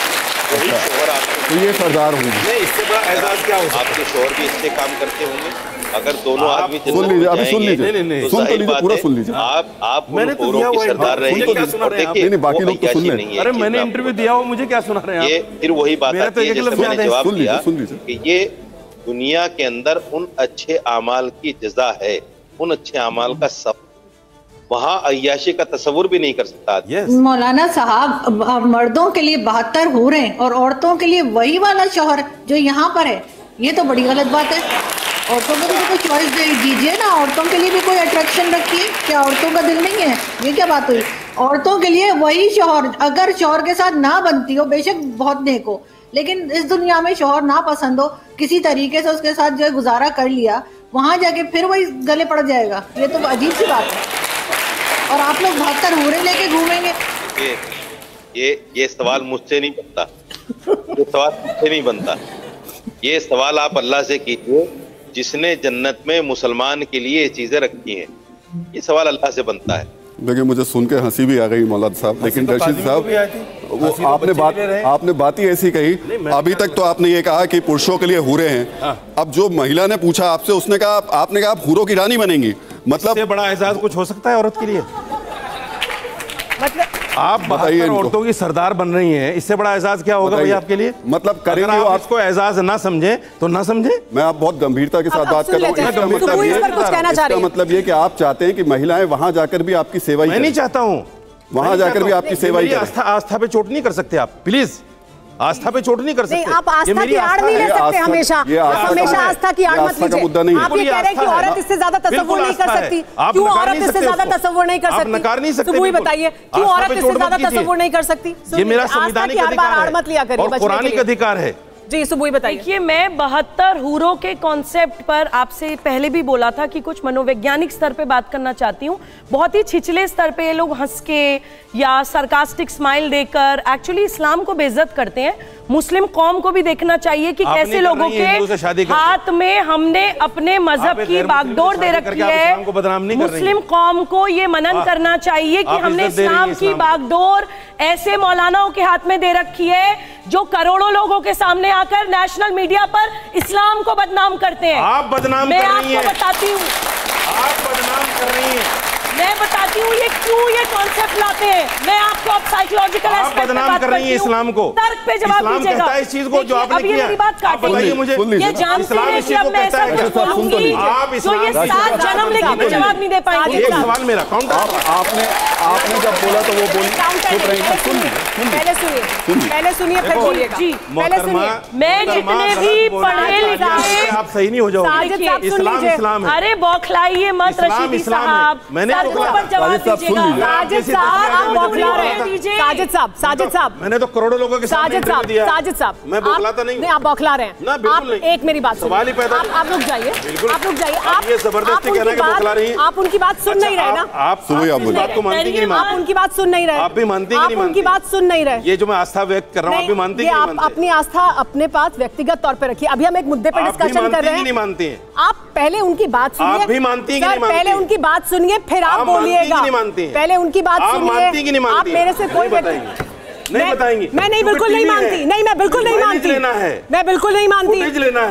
Speaker 8: वही शोहर आपके,
Speaker 1: तो ये सरदार होंगे।
Speaker 8: नहीं, इससे बड़ा एजाज क्या होगा? आपके शोहर भी इससे काम करते होंगे। अगर दोनों आदमी
Speaker 1: सुन लीजिए, अभी सुन लीजिए, सुन तो लीजिए, पूरा सुन लीजिए।
Speaker 8: आप मैंने तो दिया हुआ सरदार रहेंगे।
Speaker 1: नहीं, बाकी लोग तो सुन लें।
Speaker 4: अरे मैंने इंटरव्यू दिया हुआ, मुझे क्या सुना रहे हैं?
Speaker 8: ये फिर वही बात आती है जैसे मैंने जवाब दिया कि ये दुनिया के अंदर उन अच्छे अमाल की जज़ा है, उन अच्छे अमाल का सब। वहाँ अय्याशी का तस्वुर भी नहीं कर सकता।
Speaker 7: मौलाना साहब, मर्दों के लिए 72 हूरें और औरतों के लिए वही वाला शौहर जो यहाँ पर है, ये तो बड़ी गलत बात है। औरतों को भी कोई चॉइस दीजिए ना, औरतों के लिए भी कोई अट्रैक्शन रखिए। क्या औरतों का दिल नहीं है? ये क्या बात हुई? औरतों के लिए वही शौहर, अगर शौहर के साथ ना बनती हो, बेशक बहुत नेक हो, लेकिन इस दुनिया में शौहर ना पसंद हो, किसी तरीके से उसके साथ जो है गुजारा कर लिया, वहां जाके फिर वही गले पड़ जाएगा। ये तो अजीब सी बात है। और आप लोग 72 हूरें लेके घूमेंगे।
Speaker 8: ये सवाल मुझसे नहीं बनता, ये सवाल मुझसे नहीं बनता। ये सवाल आप अल्लाह से कीजिए जिसने जन्नत में मुसलमान के लिए ये चीजें रखी हैं। ये सवाल अल्लाह से बनता है।
Speaker 1: देखिए मुझे सुन के हंसी भी आ गई मौलाना साहब, लेकिन रशीद साहब वो आपने बात ही ऐसी कही। अभी तक तो आपने ये कहा कि पुरुषों के लिए हूरें हैं। अब जो महिला ने पूछा आपसे, उसने कहा, आपने कहा आप हूरों की रानी बनेंगी। मतलब
Speaker 4: बड़ा एजाज कुछ हो सकता है औरत के लिए?
Speaker 2: मतलब
Speaker 4: आप 72 औरतों की सरदार बन रही हैं, इससे बड़ा एजाज क्या होगा भाई आपके लिए?
Speaker 1: मतलब करेंगे
Speaker 4: आप इसको एजाज ना समझे तो ना समझे।
Speaker 1: मैं आप बहुत गंभीरता के साथ बात कर रहा हूँ। इसका मतलब ये कि आप चाहते हैं कि महिलाएं वहां जाकर भी आपकी सेवा ही
Speaker 4: मैं नहीं चाहता हूँ
Speaker 1: वहां जाकर भी आपकी सेवा ही करें।
Speaker 4: आस्था पे चोट नहीं कर सकते आप, प्लीज आस्था पे चोट नहीं कर सकते।
Speaker 2: आप आस्था की आड़ नहीं ले सकते हमेशा आस्था की आड़ मत लीजिए। आप ये कह रहे हैं कि औरत इससे ज्यादा तसव्वुर नहीं कर सकती। क्यों औरत इससे ज्यादा तसव्वुर नहीं कर सकती?
Speaker 4: नकार नहीं सकते।
Speaker 2: वही बताइए, क्यों औरत इससे ज्यादा तसव्वुर नहीं कर सकती?
Speaker 4: ये मेरा संवैधानिक अधिकार है,
Speaker 2: आड़ मत लिया करिए।
Speaker 4: पौराणिक अधिकार है
Speaker 2: जी सुबुई बताइए।
Speaker 6: देखिए, मैं 72 हूरों के कॉन्सेप्ट पर आपसे पहले भी बोला था कि कुछ मनोवैज्ञानिक स्तर पे बात करना चाहती हूँ। बहुत ही छिछले स्तर पे ये लोग हंस के या सरकास्टिक स्माइल देकर एक्चुअली इस्लाम को बेइज्जत करते हैं। मुस्लिम कौम को भी देखना चाहिए कि कैसे लोगों के हाथ में हमने अपने मजहब की बागडोर दे रखी है। मुस्लिम कौम को ये मनन करना चाहिए कि हमने इस्लाम की बागडोर ऐसे मौलानाओं के हाथ में दे रखी है जो करोड़ों लोगों के सामने आकर नेशनल मीडिया पर इस्लाम को बदनाम करते हैं।
Speaker 4: आप बदनाम
Speaker 6: मैं
Speaker 4: कर रही हैं।
Speaker 6: आपको बताती हूँ,
Speaker 4: आप बदनाम कर रही हैं।
Speaker 6: मैं बताती हूँ ये क्यों ये कॉन्सेप्ट लाते हैं। मैं आपको अब साइकोलॉजिकल
Speaker 4: आप बदनाम कर रही हैं इस्लाम को।
Speaker 6: तर्क पे जवाब दीजिएगा।
Speaker 4: कहता है इस चीज को जो आपने
Speaker 6: किया। मेरी बात काटेंगे।
Speaker 4: मुझे
Speaker 6: ये जानते हैं कि अब मैं ऐसा कुछ बोलूंगी जो ये 7 जन्म लेके भी जवाब नहीं दे पाएंगे।
Speaker 4: एक सवाल मेरा काउंटर।
Speaker 1: आपने जब बोला तो वो बोली चुप रही।
Speaker 2: पहले सुनिए फिर बोलिएगा।
Speaker 6: जी
Speaker 2: पहले सुनिए।
Speaker 6: मैं जितने भी पढ़े लिखे,
Speaker 4: आप सही नहीं हो जाओगे। इस्लाम है।
Speaker 6: अरे बौखलाइए मत रशीदी साहब, सड़कों पर जवाब दीजिएगा।
Speaker 2: साजिद साहब आप बौखला रहे हैं। साजिद साहब
Speaker 4: मैंने तो करोड़ों लोगों के सामने इंटरव्यू दिया।
Speaker 2: साजिद साहब
Speaker 4: मैं बौखलाता नहीं।
Speaker 2: आप बौखला रहे हैं।
Speaker 4: ना बिल्कुल नहीं।
Speaker 2: एक मेरी बात
Speaker 4: सवाल ही पैदा नहीं।
Speaker 2: आप रुक जाइए। आप रुक जाइए।
Speaker 4: आप ये जबरदस्ती कहना कि बौखला रही हैं।
Speaker 2: आप उनकी बात सुन नहीं रहे ना।
Speaker 4: आप इस बात को मानती कि नहीं
Speaker 2: आप उनकी बात सुन नहीं रहे।
Speaker 4: आप भी मानती कि नहीं मानती?
Speaker 2: उनकी बात सुन नहीं रहे।
Speaker 4: ये जो मैं आस्था व्यक्त कर रहा हूँ आप भी मानती कि नहीं मानती?
Speaker 2: अपनी आस्था अपने पास व्यक्तिगत तौर पे रखिए। अभी हम एक मुद्दे पर डिस्कशन कर रहे हैं।
Speaker 4: नहीं मानती हैं?
Speaker 2: आप पहले उनकी बात सुनिए।
Speaker 4: आप भी मानती हैं कि नहीं मानती?
Speaker 2: पहले उनकी बात सुनिए फिर आप बोलिएगा। पहले उनकी बात सुनिए। आप मेरे से कोई
Speaker 4: नहीं बताएंगी।
Speaker 2: मैं नहीं, बिल्कुल नहीं मानती। नहीं, मैं बिल्कुल नहीं मानती। मैं बिल्कुल नहीं मानती।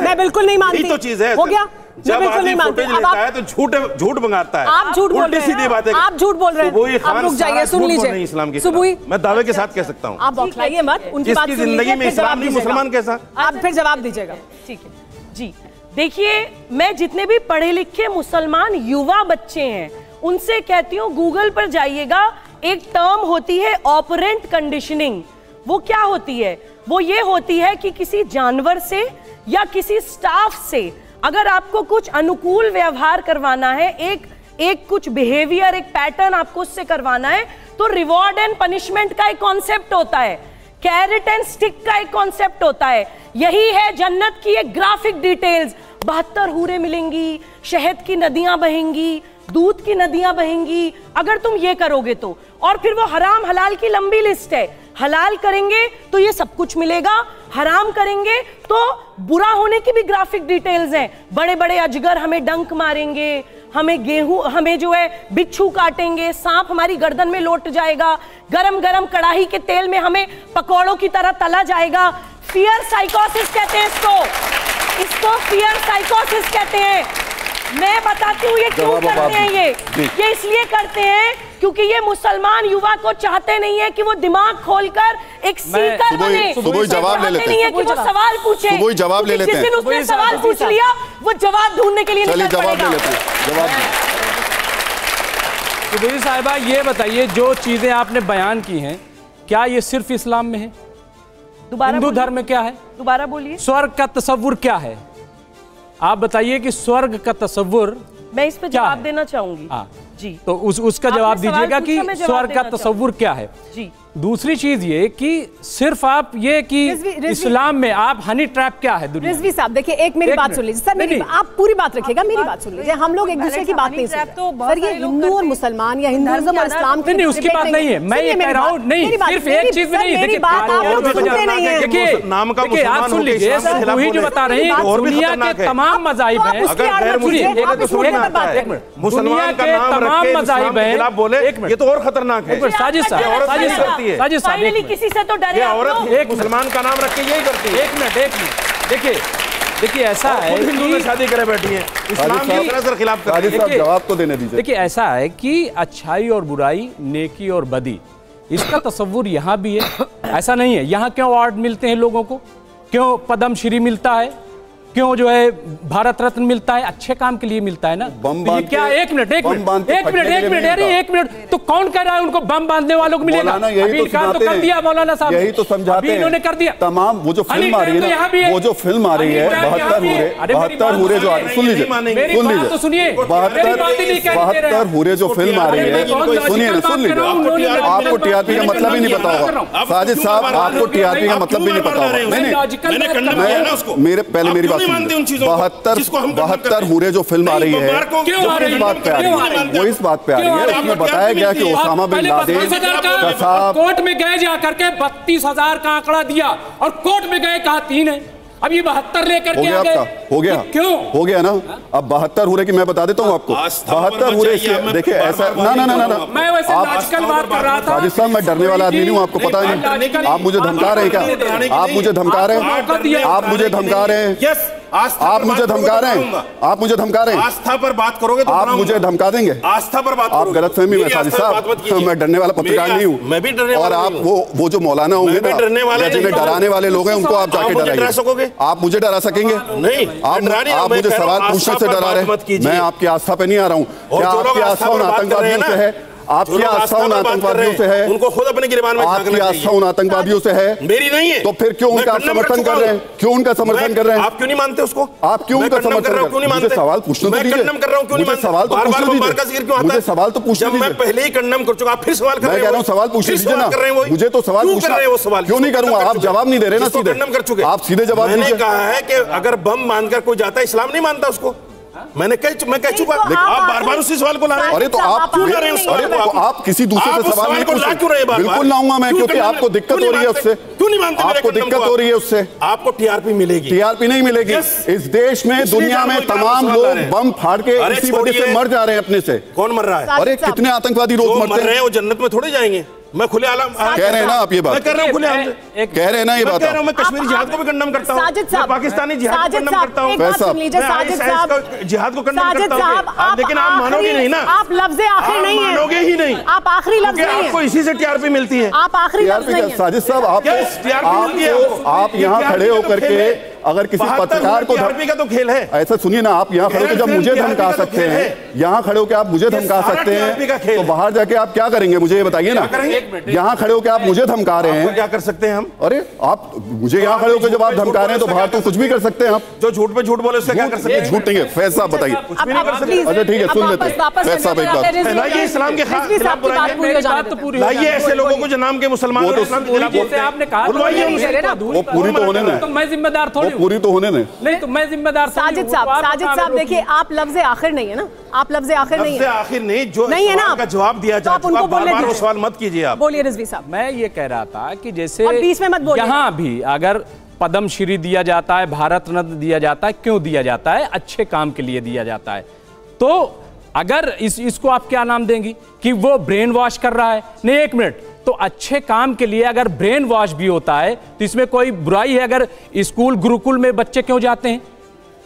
Speaker 2: मैं बिल्कुल नहीं मानती।
Speaker 4: तो चीज है
Speaker 2: हो गया।
Speaker 4: जब आदमी फुटेज लेता है तो झूठ मंगाता है।
Speaker 2: आप झूठ बोल रहे हैं।
Speaker 4: सीधी बात है।
Speaker 2: आप झूठ बोल रहे हैं। आप रुक जाइए, सुन लीजिए।
Speaker 4: इस्लाम की
Speaker 2: सुबुई,
Speaker 4: मैं दावे के साथ कह सकता हूँ।
Speaker 2: आप बौखलाइए मत। उनकी बात सुन
Speaker 4: जिंदगी में इस्लाम नहीं मुसलमान कैसा?
Speaker 2: आप फिर जवाब दीजिएगा।
Speaker 6: ठीक है जी। देखिए, मैं जितने भी पढ़े लिखे मुसलमान युवा बच्चे हैं उनसे कहती हूँ गूगल पर जाइएगा। एक टर्म होती है ऑपरेंट कंडीशनिंग। वो क्या होती है? वो ये होती है कि किसी जानवर से या किसी स्टाफ से अगर आपको कुछ अनुकूल व्यवहार करवाना है, एक कुछ बिहेवियर, एक पैटर्न आपको उससे करवाना है, तो रिवॉर्ड एंड पनिशमेंट का एक कॉन्सेप्ट होता है, कैरेट एंड स्टिक का एक कॉन्सेप्ट होता है। यही है जन्नत की एक ग्राफिक डिटेल्स। 72 हूरें मिलेंगी, शहद की नदियां बहेंगी, दूध की नदियां बहेंगी अगर तुम ये करोगे तो। और फिर वो हराम हलाल की लंबी लिस्ट है। हलाल करेंगे तो ये सब कुछ मिलेगा, हराम करेंगे तो बुरा होने की भी ग्राफिक डिटेल्स हैं। बड़े बड़े अजगर हमें डंक मारेंगे, हमें जो है बिच्छू काटेंगे, सांप हमारी गर्दन में लौट जाएगा, गरम गरम कढ़ाई के तेल में हमें पकौड़ों की तरह तला जाएगा। फियर साइकोसिस कहते हैं इसको फियर साइकोसिस कहते हैं। मैं बताती हूँ ये क्यों करते हैं। ये इसलिए करते हैं क्योंकि ये मुसलमान युवा को चाहते नहीं है कि वो दिमाग खोलकर एक सीकर बने।
Speaker 1: सुबुई जवाब ले लेते
Speaker 6: हैं। नहीं है कि वो सवाल पूछे।
Speaker 1: सुबुई जवाब ले लेते हैं।
Speaker 6: जिस दिन उसने सवाल पूछ लिया वो जवाब ढूंढने के लिए निकल
Speaker 1: जवाब ले लेते
Speaker 6: पड़ेगा।
Speaker 1: जवाब।
Speaker 9: सुबुई साहिबा, ये बताइए जो चीजें आपने बयान की हैं क्या ये सिर्फ इस्लाम में है? हिंदू धर्म में क्या है?
Speaker 6: दोबारा बोलिए।
Speaker 9: स्वर्ग का तस्वुर क्या है? आप बताइए कि स्वर्ग का तस्वुर।
Speaker 6: मैं इस पे जवाब देना चाहूंगी।
Speaker 9: जी, तो उसका जवाब दीजिएगा कि स्वर्ग का तस्वुर क्या है।
Speaker 6: जी।
Speaker 9: दूसरी चीज ये कि सिर्फ आप ये कि इस्लाम में आप हनी ट्रैप क्या है दुनिया?
Speaker 2: रिजवी साहब देखिए, एक मेरी बात सुन लीजिए सर। आप पूरी बात रखिएगा, मेरी बात सुन लीजिए। हम लोग एक दूसरे की बात नहीं सुनते सर। ये हिंदू और मुसलमान या हिंदुइज्म और इस्लाम की
Speaker 9: नहीं, उसकी बात नहीं है। मैं ये कह रहा हूँ नहीं, सिर्फ एक चीज में नहीं।
Speaker 2: मेरी बात आप लोग सुनते नहीं है।
Speaker 9: देखिए नाम का आप सुन लीजिए, वही जो बता रहे हैं दुनिया के तमाम मज़ाहिब हैं।
Speaker 4: मुसलमान का नाम रख के
Speaker 9: मज़ाहिब हैं,
Speaker 4: ये तो और खतरनाक है।
Speaker 9: साजिद साहब
Speaker 6: किसी से तो डरे
Speaker 4: औरत एक मुसलमान का नाम रख के यही करती है।
Speaker 9: एक मिनट देखिए ऐसा है
Speaker 4: हिंदू में शादी करे बैठी है, इस्लाम की तरह से खिलाफ कर रही है।
Speaker 1: जवाब तो देने दीजिए।
Speaker 9: देखिए ऐसा है कि अच्छाई और बुराई, नेकी और बदी, इसका तस्वुर यहाँ भी है। ऐसा नहीं है यहाँ क्यों अवार्ड मिलते हैं लोगों को, क्यों पद्मश्री मिलता है, क्यों जो है भारत रत्न मिलता है? अच्छे काम के लिए मिलता है ना।
Speaker 1: बम
Speaker 9: तो ये क्या? एक मिनट तो कौन कह रहा है उनको बम बांधने वालों को मिलेगा?
Speaker 1: यही तो
Speaker 9: तो कर दिया मौलाना साहब,
Speaker 1: यही तो समझाते हैं,
Speaker 9: इन्होंने कर दिया।
Speaker 1: तमाम वो जो फिल्म आ रही है ना, वो जो फिल्म आ रही है 72 हूरे जो सुन लीजिए 72 हूरे जो फिल्म आ रही है, सुनिए ना, सुन लीजिए। आपको टीआरपी का मतलब ही नहीं पता होगा साजिद साहब, आपको टीआरपी का मतलब भी नहीं पता होगा। नहीं, मेरे पहले मेरी बात सुनिए। 72 हूरे जो फिल्म आ रही है वो किस बात पे आ रही है? वो इस बात पे आ रही है, उसमें बताया गया कि ओसामा बिन लादेन
Speaker 9: कोर्ट में गए जाकर के 32,000 का आंकड़ा दिया और कोर्ट में गए कहा 3 है, अब ये 72 लेकर के आ गए।
Speaker 1: हो गया,
Speaker 9: क्यों
Speaker 1: हो गया ना? अब 72 हूरे की मैं बता देता हूँ आपको। 72 हूरे देखिए ऐसा ना
Speaker 9: मैं वैसे लॉजिकल बात कर रहा था।
Speaker 1: साजिद साहब, मैं डरने वाला आदमी नहीं हूँ, आपको पता नहीं। आप मुझे धमका रहे हैं क्या? आप मुझे धमका रहे हैं? आप मुझे धमका रहे हैं? आप मुझे धमका रहे हैं? आप मुझे धमका रहे हैं?
Speaker 10: आस्था पर बात करोगे तो
Speaker 1: आप मुझे धमका देंगे?
Speaker 10: आस्था पर बात
Speaker 1: आप गलतफहमी में साजिद साहब, मैं डरने वाला पत्रकार नहीं हूँ।
Speaker 10: मैं भी डरने
Speaker 1: और आप वो जो मौलाना होंगे ना, जिन्हें डराने वाले लोग हैं, उनको आप जाके डराइए। आप मुझे डरा सकेंगे?
Speaker 10: नहीं,
Speaker 1: आप मुझे सवाल पूछने से डरा रहे हैं। मैं आपकी आस्था पे नहीं आ रहा हूँ। क्या आपकी आस्था उन आतंकवादियों से है? आपकी आस्था उन आतंकवादियों से है?
Speaker 10: उनको खुद अपने गिरबान में
Speaker 1: आपकी आस्था उन आतंकवादियों से है?
Speaker 10: मेरी नहीं है।
Speaker 1: तो फिर क्यों उनका समर्थन कर रहे हैं? क्यों उनका समर्थन कर रहे हैं?
Speaker 10: आप क्यों नहीं मानते उसको?
Speaker 1: आप क्यों उनका समर्थन कर रहे हैं? मुझे सवाल पूछने दीजिए।
Speaker 10: मैं कंडम कर रहा हूं, क्यों नहीं मानते?
Speaker 1: सवाल तो पूछने दीजिए। मुझे सवाल तो पूछने दीजिए।
Speaker 10: मैं पहले ही कंडम कर चुका, आप फिर सवाल कर रहे हैं।
Speaker 1: मैं कह रहा हूं सवाल पूछने दीजिए ना। मुझे तो सवाल पूछना है, वो सवाल क्यों नहीं करूंगा? आप जवाब नहीं दे रहे ना सीधे।
Speaker 10: कंडम कर चुके,
Speaker 1: आप सीधे जवाब दीजिए।
Speaker 10: मैंने कहा है कि अगर बम मानकर कोई जाता है, इस्लाम नहीं मानता उसको। मैं कह चुका। आप बार-बार उसी सवाल को ला रहे हैं।
Speaker 1: अरे तो आप क्यों ला रहे हैं? अरे तो आप किसी दूसरे से सवाल नहीं पूछ रहे हैं। बिल्कुल लाऊंगा मैं, क्योंकि आपको दिक्कत हो रही है उससे।
Speaker 10: क्यों नहीं मानते?
Speaker 1: आपको दिक्कत हो रही है उससे।
Speaker 10: आपको टीआरपी मिलेगी।
Speaker 1: टीआरपी नहीं मिलेगी। इस देश में, दुनिया में तमाम लोग बम फाड़ के इसी वजह से मर जा रहे हैं अपने से।
Speaker 10: कौन मर रहा है?
Speaker 1: अरे कितने आतंकवादी रोज मरते हैं।
Speaker 10: वो जन्नत में थोड़े जाएंगे। मैं खुले आलम
Speaker 1: कह रहे हैं ना आप ये बात?
Speaker 10: मैं कर रहा हूं खुले आलम
Speaker 1: कह रहे हैं ना ये बात?
Speaker 10: मैं कश्मीरी जिहाद को भी कंडम करता हूं, मैं पाकिस्तानी जिहाद को कंडम करता हूं, जिहाद को कंडम करता हूं। लेकिन आप मानोगे नहीं ना।
Speaker 2: आप लफ्ज़ आखिर नहीं है,
Speaker 10: मानोगे ही नहीं।
Speaker 2: आप आखिरी लफ्ज़ नहीं है।
Speaker 10: आपको इसी से टीआरपी मिलती है।
Speaker 2: आप आखिरी लफ्ज़ नहीं है।
Speaker 1: साजिद साहब, आप यहाँ खड़े होकर के अगर किसी पत्रकार को
Speaker 10: टीआरपी का तो खेल है।
Speaker 1: ऐसा सुनिए ना, आप यहाँ खड़े होकर जब मुझे धमका सकते हैं, यहाँ खड़े होकर आप मुझे धमका सकते हैं, तो बाहर जाके आप क्या करेंगे मुझे ये बताइए ना। यहाँ खड़े होकर आप मुझे धमका रहे हैं,
Speaker 10: क्या कर सकते हैं हम?
Speaker 1: अरे आप मुझे यहाँ खड़े होकर जब आप धमका रहे हैं तो बाहर तो कुछ भी कर सकते हैं आप।
Speaker 10: जो झूठ पे झूठ बोले उससे क्या कर सकते हैं?
Speaker 1: झूठ नहीं है। फैज साहब बताइए। अच्छा ठीक है, सुन लेते हैं। फैज साहब एक बात,
Speaker 10: लाइए इस्लाम के खिलाफ लाइए ऐसे लोगों को जो नाम के मुसलमान
Speaker 9: आपने कहा
Speaker 1: वो पूरी तो होने दें।
Speaker 9: मैं जिम्मेदार थोड़ी,
Speaker 1: पूरी तो होने दें।
Speaker 9: नहीं तो मैं जिम्मेदार।
Speaker 2: साजिद साहब देखिए, आप लफ्ज़ आखिर नहीं है ना, आप लफ्ज़ आखिर नहीं है।
Speaker 10: आखिर नहीं, जो
Speaker 2: नहीं है ना,
Speaker 10: का जवाब दिया जा चुका, बार-बार वो सवाल मत कीजिए आप।
Speaker 2: बोलिए रिजवी साहब।
Speaker 9: मैं ये कह रहा था कि जैसे
Speaker 2: बीच में मत बोलिए।
Speaker 9: यहाँ भी अगर पद्मश्री दिया जाता है, भारत रत्न दिया जाता है, क्यों दिया जाता है? अच्छे काम के लिए दिया जाता है। तो अगर इसको आप क्या नाम देंगी कि वो ब्रेन वॉश कर रहा है? नहीं, एक मिनट, तो अच्छे काम के लिए अगर ब्रेन वॉश भी होता है तो इसमें कोई बुराई है? अगर स्कूल गुरुकुल में बच्चे क्यों जाते हैं,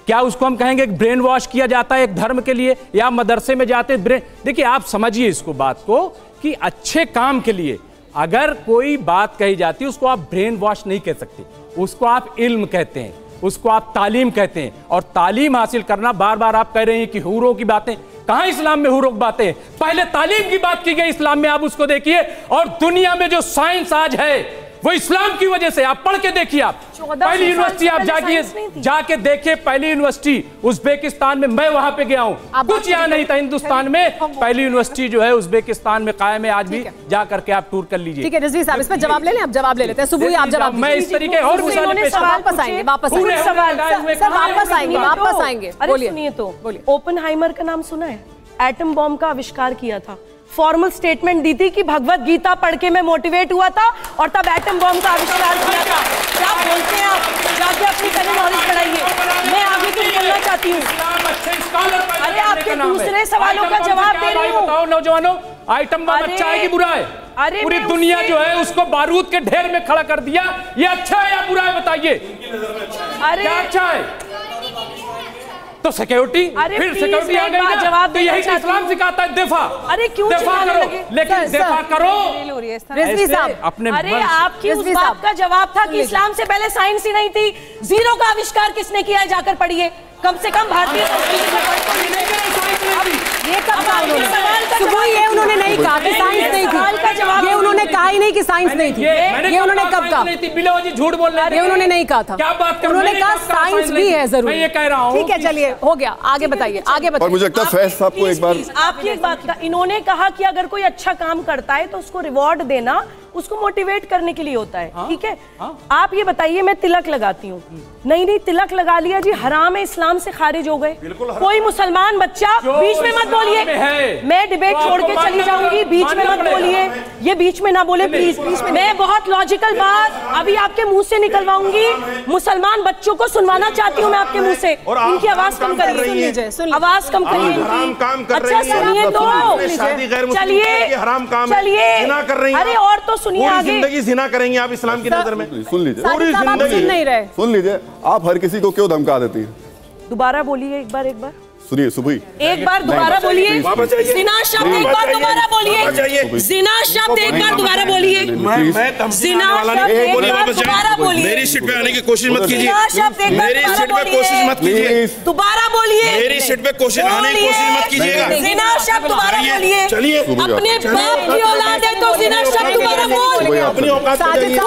Speaker 9: क्या उसको हम कहेंगे कि ब्रेन वॉश किया जाता है एक धर्म के लिए? या मदरसे में जाते हैं ब्रेन? देखिए आप समझिए इसको, बात को, कि अच्छे काम के लिए अगर कोई बात कही जाती है उसको आप ब्रेन वॉश नहीं कह सकते, उसको आप इल्म कहते हैं, उसको आप तालीम कहते हैं। और तालीम हासिल करना, बार बार आप कह रहे हैं कि हूरों की बातें, कहां इस्लाम में हूरों की बातें? पहले तालीम की बात की गई इस्लाम में, आप उसको देखिए। और दुनिया में जो साइंस आज है वो इस्लाम की वजह से, आप पढ़ के देखिए। आप पहली यूनिवर्सिटी आप जाके देखिए, पहली यूनिवर्सिटी उज्बेकिस्तान में, मैं वहां पे गया हूं, कुछ यहाँ नहीं था हिंदुस्तान में। पहली यूनिवर्सिटी जो है उज्बेकिस्तान में कायम है, आज भी जा करके आप टूर कर लीजिए।
Speaker 2: ठीक है रिजवी साहब, इस पर जवाब ले लें, आप जवाब ले लेते हैं। सुबह आप जवाब,
Speaker 9: मैं इस तरीके और
Speaker 2: वापस आएंगे, वापस आएंगे।
Speaker 6: बोलिए, सुनिए तो, ओपेनहाइमर का नाम सुना है? एटम बॉम्ब का आविष्कार किया था, फॉर्मल स्टेटमेंट दी थी कि भगवत गीता पढ़ के मैं मोटिवेट हुआ था और तब एटम बॉम्ब का आविष्कार किया था। क्या बोलते हैं आप? जाके अपनी पहले नॉलेज बढ़ाइए, मैं आगे क्यों बोलना चाहती हूँ। अरे आपके दूसरे सवालों का जवाब दे रही हूँ।
Speaker 9: बताओ नौजवानों, आइटम बम अच्छा है कि बुरा है?
Speaker 6: अरे
Speaker 9: पूरी दुनिया जो है उसको बारूद के ढेर में खड़ा कर दिया, ये अच्छा है या बुरा है बताइए?
Speaker 6: अरे
Speaker 9: क्या अच्छा है? तो सिक्योरिटी, फिर सिक्योरिटी आ गई ना, तो यही इस्लाम सिखाता है दिफा।
Speaker 6: अरे क्यों
Speaker 9: दिफा करो, लेकिन दिफा करो
Speaker 2: रिजवी साहब
Speaker 9: अपने।
Speaker 6: अरे आपकी उस बात का जवाब था कि इस्लाम से पहले साइंस ही नहीं थी। जीरो का आविष्कार किसने किया है? जाकर पढ़िए। कम से कम भारतीय
Speaker 2: ये कब कहा सुबह? ये उन्होंने नहीं कहा कि साइंस नहीं थी। ये उन्होंने कहा ही नहीं कि साइंस नहीं थी। ये उन्होंने कब कहा?
Speaker 9: झूठ बोल रहे हैं।
Speaker 2: ये उन्होंने नहीं कहा था।
Speaker 9: क्या बात कर?
Speaker 2: उन्होंने कहा साइंस भी है जरूर।
Speaker 9: मैं ये कह रहा हूँ।
Speaker 2: ठीक है, चलिए हो गया, आगे बताइए, आगे बताइए।
Speaker 1: और मुझे लगता है फैज साहब को एक बार
Speaker 6: आपकी एक बात का, इन्होंने कहा कि अगर कोई अच्छा काम करता है तो उसको रिवॉर्ड देना उसको मोटिवेट करने के लिए होता है। ठीक है, आप ये बताइए, मैं तिलक लगाती हूँ, नहीं तिलक लगा लिया जी, हराम है, इस्लाम से खारिज हो गए। कोई मुसलमान बच्चा बीच में मत बोलिए, मैं डिबेट छोड़ के चली जाऊंगी, बीच में मत बोलिए, ये बीच में ना बोले प्लीज। मैं बहुत लॉजिकल बात अभी आपके मुंह से निकलवाऊंगी, मुसलमान बच्चों को सुनवाना चाहती हूँ मैं आपके मुंह से। इनकी आवाज कम करिए, आवाज कम करिए। अच्छा सुनिए तो, चलिए, अरे और तो सुनिए, आगे
Speaker 10: जिंदगी जिना करेंगे आप इस्लाम की नजर में।
Speaker 1: सुन लीजिए,
Speaker 10: पूरी जिंदगी
Speaker 2: नहीं रहे।
Speaker 1: सुन लीजिए, आप हर किसी को क्यों धमका देती हैं?
Speaker 6: दोबारा बोलिए एक बार।
Speaker 1: सुनिए सुबह
Speaker 6: एक बार दोबारा बोलिए, जिना शब्द एक बार दोबारा बोलिए, जिना शब्द एक बार दोबारा बोलिए, जिना शब्द एक बार दोबारा बोलिए।
Speaker 10: मेरी सीट पे आने की कोशिश मत कीजिए,
Speaker 6: जिना शब्द एक बार
Speaker 10: मेरी सीट पे कोशिश मत कीजिए,
Speaker 6: दोबारा बोलिए,
Speaker 10: मेरी सीट पे कोशिश आने की कोशिश मत कीजिएगा।
Speaker 6: जिना शब्द दोबारा बोलिए,
Speaker 10: चलिए,
Speaker 6: अपने बाप की औलाद है तो जिना शब्द दोबारा बोल,
Speaker 10: अपनी औकात पे जाइए,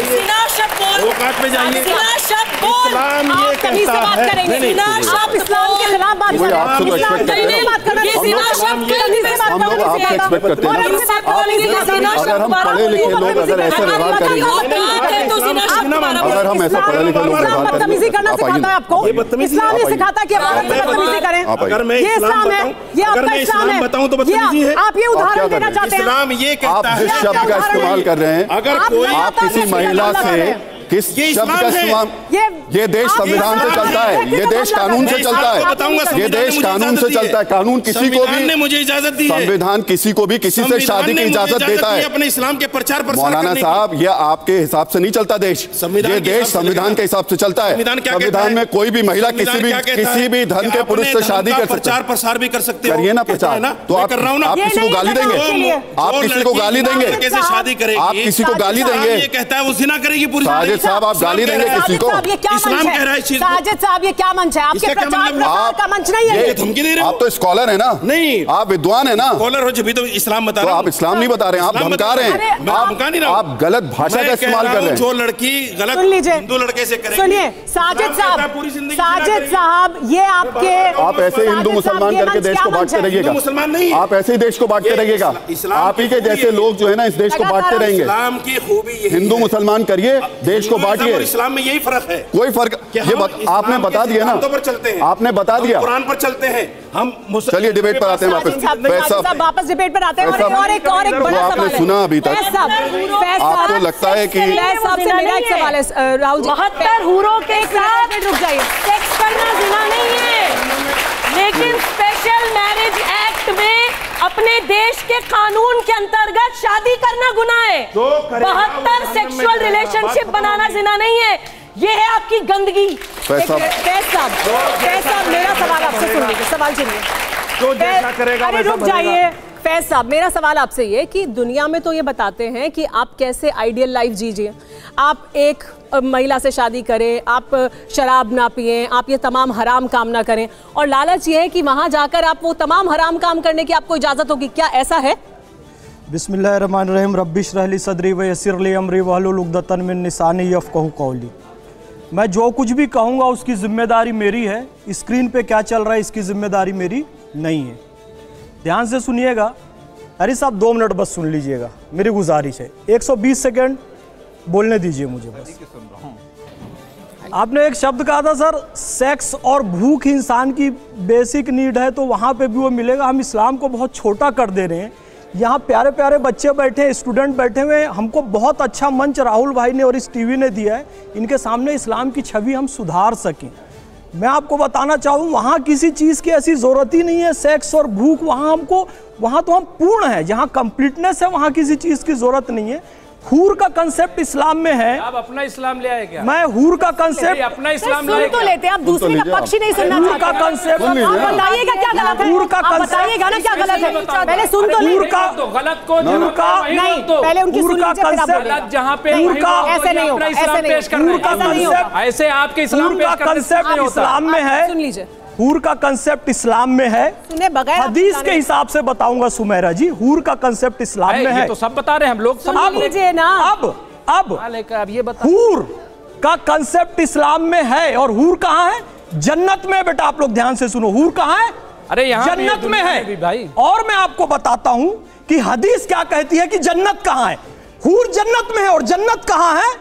Speaker 6: जिना शब्द बोल,
Speaker 10: औकात पे जाइए।
Speaker 6: जिना शब्द बोल,
Speaker 10: इस्लाम ये कहता है,
Speaker 2: आप इस्लाम के खिलाफ बात कर रहे हैं।
Speaker 1: हम लोग आपसे एक्सपेक्ट करते हैं, अगर हम पढ़े लिखे लोग अगर ऐसे व्यवहार करेंगे, अगर हम ऐसा पढ़े लिखे लोग व्यवहार
Speaker 2: बदतमीजी करना सिखाता है आपको, इस्लाम ये सिखाता है कि आप बदतमीजी करें।
Speaker 10: अगर मैं
Speaker 2: ये इस्लाम है, ये आपका इस्लाम है,
Speaker 10: बताऊं तो बदतमीजी है।
Speaker 2: आप ये उदाहरण देना चाहते हैं?
Speaker 10: इस्लाम ये कहता है,
Speaker 1: आप जिस शब्द का इस्तेमाल कर रहे हैं,
Speaker 10: अगर कोई
Speaker 1: आप किसी महिला से किस शब्द का इस्तेमाल, ये देश संविधान से चलता है, ये देश कानून से चलता है, ये देश कानून से चलता है। कानून किसी को भी,
Speaker 10: मुझे इजाजत दी है,
Speaker 1: संविधान किसी को भी किसी से शादी की इजाजत देता है।
Speaker 10: अपने इस्लाम के प्रचार प्रसार
Speaker 1: मौलाना साहब, ये आपके हिसाब से नहीं चलता देश, ये देश संविधान के हिसाब से चलता है। संविधान में कोई भी महिला किसी भी धर्म के पुरुष से शादी कर सकती है।
Speaker 10: प्रचार प्रसार भी कर सकते हो,
Speaker 1: करिए ना प्रचार। तो आप किसी को गाली देंगे? आप किसी को गाली देंगे?
Speaker 10: कैसे शादी करेगी?
Speaker 1: आप किसी को गाली देंगे?
Speaker 10: ये कहता है वो जिना करेगी पूरी।
Speaker 1: साजिद साहब, आप गाली देंगे किसी को?
Speaker 10: इस्लाम कह रहा है इस चीज को।
Speaker 2: साजिद साहब, ये क्या मंच है? आपके प्रचार का मंच नहीं है।
Speaker 10: धमकी दे रहे हो?
Speaker 1: आप तो स्कॉलर है ना?
Speaker 10: नहीं,
Speaker 1: आप विद्वान है ना?
Speaker 10: स्कॉलर हो जब तो इस्लाम बता रहे
Speaker 1: हो।
Speaker 10: हो।
Speaker 1: आप इस्लाम नहीं बता रहे हैं, आप धमका रहे हैं, आप गलत भाषा का इस्तेमाल कर रहे हैं।
Speaker 10: जो लड़की गलत हिंदू लड़के से करेगी,
Speaker 2: सुनिए साजिद साहब, ये आपके,
Speaker 1: आप ऐसे हिंदू मुसलमान करके देश को बांटते रहिएगा।
Speaker 10: मुसलमान नहीं,
Speaker 1: आप ऐसे ही देश को बांटते रहिएगा। आप ही के जैसे लोग जो है ना, इस देश को बांटते रहेंगे।
Speaker 10: इस्लाम की खूबी हिंदू
Speaker 1: मुसलमान करिए, देश को बांटिए।
Speaker 10: इस्लाम में यही फर्क है,
Speaker 1: कोई फर्क ये आपने बता दिया ना,
Speaker 10: पर चलते हैं,
Speaker 1: आपने बता दिया,
Speaker 10: कुरान पर चलते हैं हम।
Speaker 1: चलिए डिबेट पर आते हैं
Speaker 2: वापस डिबेट पर आते हैं। और एक बड़ा
Speaker 1: आपने
Speaker 2: सवाल
Speaker 1: सुना अभी तक, आपको लगता है कि
Speaker 2: मेरा एक सवाल है राहुल जी,
Speaker 6: 72 हूरों के साथ
Speaker 2: रुक जाइए,
Speaker 6: सेक्स करना जिना नहीं है, लेकिन स्पेशल मैरिज एक्ट में अपने देश के कानून के अंतर्गत शादी करना गुनाह है। 72 सेक्सुअल रिलेशनशिप बनाना जिना नहीं है, ये है आपकी गंदगी।
Speaker 2: फैज साहब, मेरा सवाल आपसे सुन लीजिए, सवाल सुनिए।
Speaker 10: जो जैसा करेगा
Speaker 2: अरे रुक जाइए फैज साहब, मेरा सवाल आपसे ये कि दुनिया में तो ये बताते हैं कि आप कैसे आइडियल लाइफ जीजिए, आप एक महिला से शादी करें, आप शराब ना पिएं, आप ये तमाम हराम काम ना करें, और लालच ये है कि वहां जाकर आप वो तमाम हराम काम करने की आपको इजाजत होगी। क्या ऐसा है?
Speaker 11: बिस्मिल्लाहिर्रहमानिर्रहीम, रब्बिश रह ली सदरी व यस्सिर ली अमरी वहलुल उक़दतन मिन लिसानी यफ़क़हू क़ौली। मैं जो कुछ भी कहूँगा उसकी जिम्मेदारी मेरी है, स्क्रीन पे क्या चल रहा है इसकी जिम्मेदारी मेरी नहीं है। ध्यान से सुनिएगा। अरे साहब 2 मिनट बस सुन लीजिएगा, मेरी गुजारिश है। 120 सेकेंड बोलने दीजिए मुझे बस। आपने एक शब्द कहा था सर, सेक्स और भूख इंसान की बेसिक नीड है, तो वहाँ पे भी वो मिलेगा। हम इस्लाम को बहुत छोटा कर दे रहे हैं। यहाँ प्यारे प्यारे बच्चे बैठे हैं, स्टूडेंट बैठे हुए हैं, हमको बहुत अच्छा मंच राहुल भाई ने और इस टीवी ने दिया है, इनके सामने इस्लाम की छवि हम सुधार सकें। मैं आपको बताना चाहूँ, वहाँ किसी चीज़ की ऐसी ज़रूरत ही नहीं है। सेक्स और भूख वहाँ तो हम पूर्ण है, जहाँ कंप्लीटनेस है वहाँ किसी चीज़ की ज़रूरत नहीं है। हूर का कंसेप्ट इस्लाम में है।
Speaker 9: आप अपना इस्लाम ले आए क्या?
Speaker 11: मैं हूर का कंसेप्ट
Speaker 9: अपना इस्लाम
Speaker 2: सुन तो लेते हैं, आप दूसरे का पक्ष ही नहीं सुनना चाहते।
Speaker 11: हूर का कंसेप्ट
Speaker 2: बताइएगा क्या गलत है,
Speaker 11: हूर का
Speaker 2: बताइएगा ना क्या गलत है, पहले सुन तो
Speaker 11: हूर का
Speaker 9: गलत को
Speaker 11: हूर का
Speaker 2: नहीं, पहले उनकी सुन लीजिए फिर आप बोलिए।
Speaker 9: जहाँ पे
Speaker 2: ऐसे नहीं होगा, ऐसे नहीं होगा,
Speaker 9: ऐसे आपके इस्लाम
Speaker 11: का कंसेप्ट इस्लाम में है।
Speaker 2: सुन लीजिए,
Speaker 11: हूर का कंसेप्ट इस्लाम में है।
Speaker 2: सुने बगैर
Speaker 11: हदीस के हिसाब से बताऊंगा सुमेरा जी, हूर का कंसेप्ट इस्लाम में है।
Speaker 9: तो सब बता रहे हैं हम लोग,
Speaker 2: सुन लीजिए ना।
Speaker 11: अब ये हूर का कंसेप्ट इस्लाम में है। और हूर कहाँ है? जन्नत में। बेटा आप लोग ध्यान से सुनो, हूर कहाँ है?
Speaker 9: अरे यहाँ
Speaker 11: जन्नत में है
Speaker 9: भाई।
Speaker 11: और मैं आपको बताता हूं कि हदीस क्या कहती है कि जन्नत कहाँ है। हूर जन्नत में है। और जन्नत कहाँ है?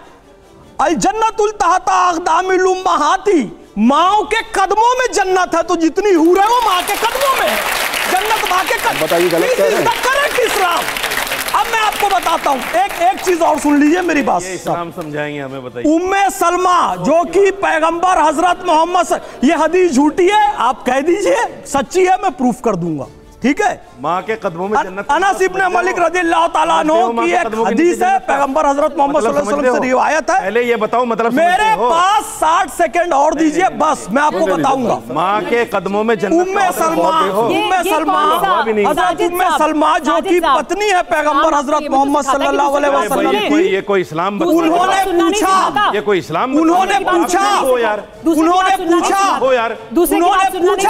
Speaker 11: अल जन्नतुल तहता अक़दामिल उम्महाती, माओ के कदमों में जन्नत है। तो जितनी हूर है वो माँ के कदमों में है। जन्नत माँ के कदमों।
Speaker 1: बताइए गलत कह रहे हैं।
Speaker 11: करेक्ट इस्लाम। अब मैं आपको बताता हूं, एक चीज और सुन लीजिए मेरी बात।
Speaker 4: ये इस्लाम समझाएंगे हमें, बताइए।
Speaker 11: उम्मे सलमा जो कि पैगंबर हजरत मोहम्मद, ये हदीस झूठी है आप कह दीजिए, सच्ची है मैं प्रूफ कर दूंगा, ठीक है।
Speaker 4: माँ के कदमों में जन्नत।
Speaker 11: अनस इब्न मलिक रज़ियल्लाहु ताला अन्हु की एक हदीस है, पैगंबर हजरत मोहम्मद सल्लल्लाहु अलैहि वसल्लम से रिवायत है।
Speaker 4: पहले ये बताओ मतलब
Speaker 11: मेरे पास 60 सेकंड और दीजिए बस, मैं आपको बताऊंगा।
Speaker 4: माँ के कदमों में जन्नत।
Speaker 11: उम्मे सलमा, हजरत उम्मे सलमा जो कि पत्नी है पैगंबर हजरत मोहम्मद सल्लल्लाहु अलैहि वसल्लम की।
Speaker 4: ये कोई इस्लाम?
Speaker 11: उन्होंने पूछा,
Speaker 4: ये कोई इस्लाम?
Speaker 11: उन्होंने पूछा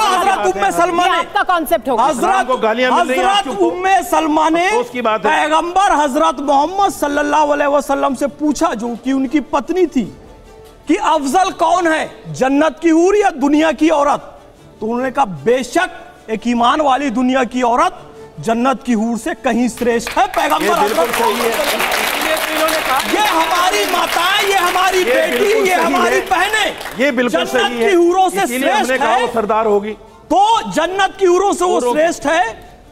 Speaker 11: हजरत उम्मे सलमा ने,
Speaker 2: आपका कॉन्सेप्ट होगा
Speaker 11: हजरत उम्मे सलमा ने पैगंबर हजरत मोहम्मद सल्लल्लाहु अलैहि वसल्लम से पूछा, जो कि उनकी पत्नी थी, कि अफजल कौन है, जन्नत की हूर या दुनिया की औरत? तो उन्होंने कहा बेशक एक ईमान वाली दुनिया की औरत जन्नत की हूर से कहीं श्रेष्ठ है। पैगंबर हजरत ये हमारी माताएं, ये हमारी बेटी, ये हमारी बहनें,
Speaker 4: ये बिल्कुल सही है।
Speaker 11: जन्नत की हूरों से श्रेष्ठ है,
Speaker 4: सरदार होगी
Speaker 11: तो जन्नत की हूरों से वो श्रेष्ठ है।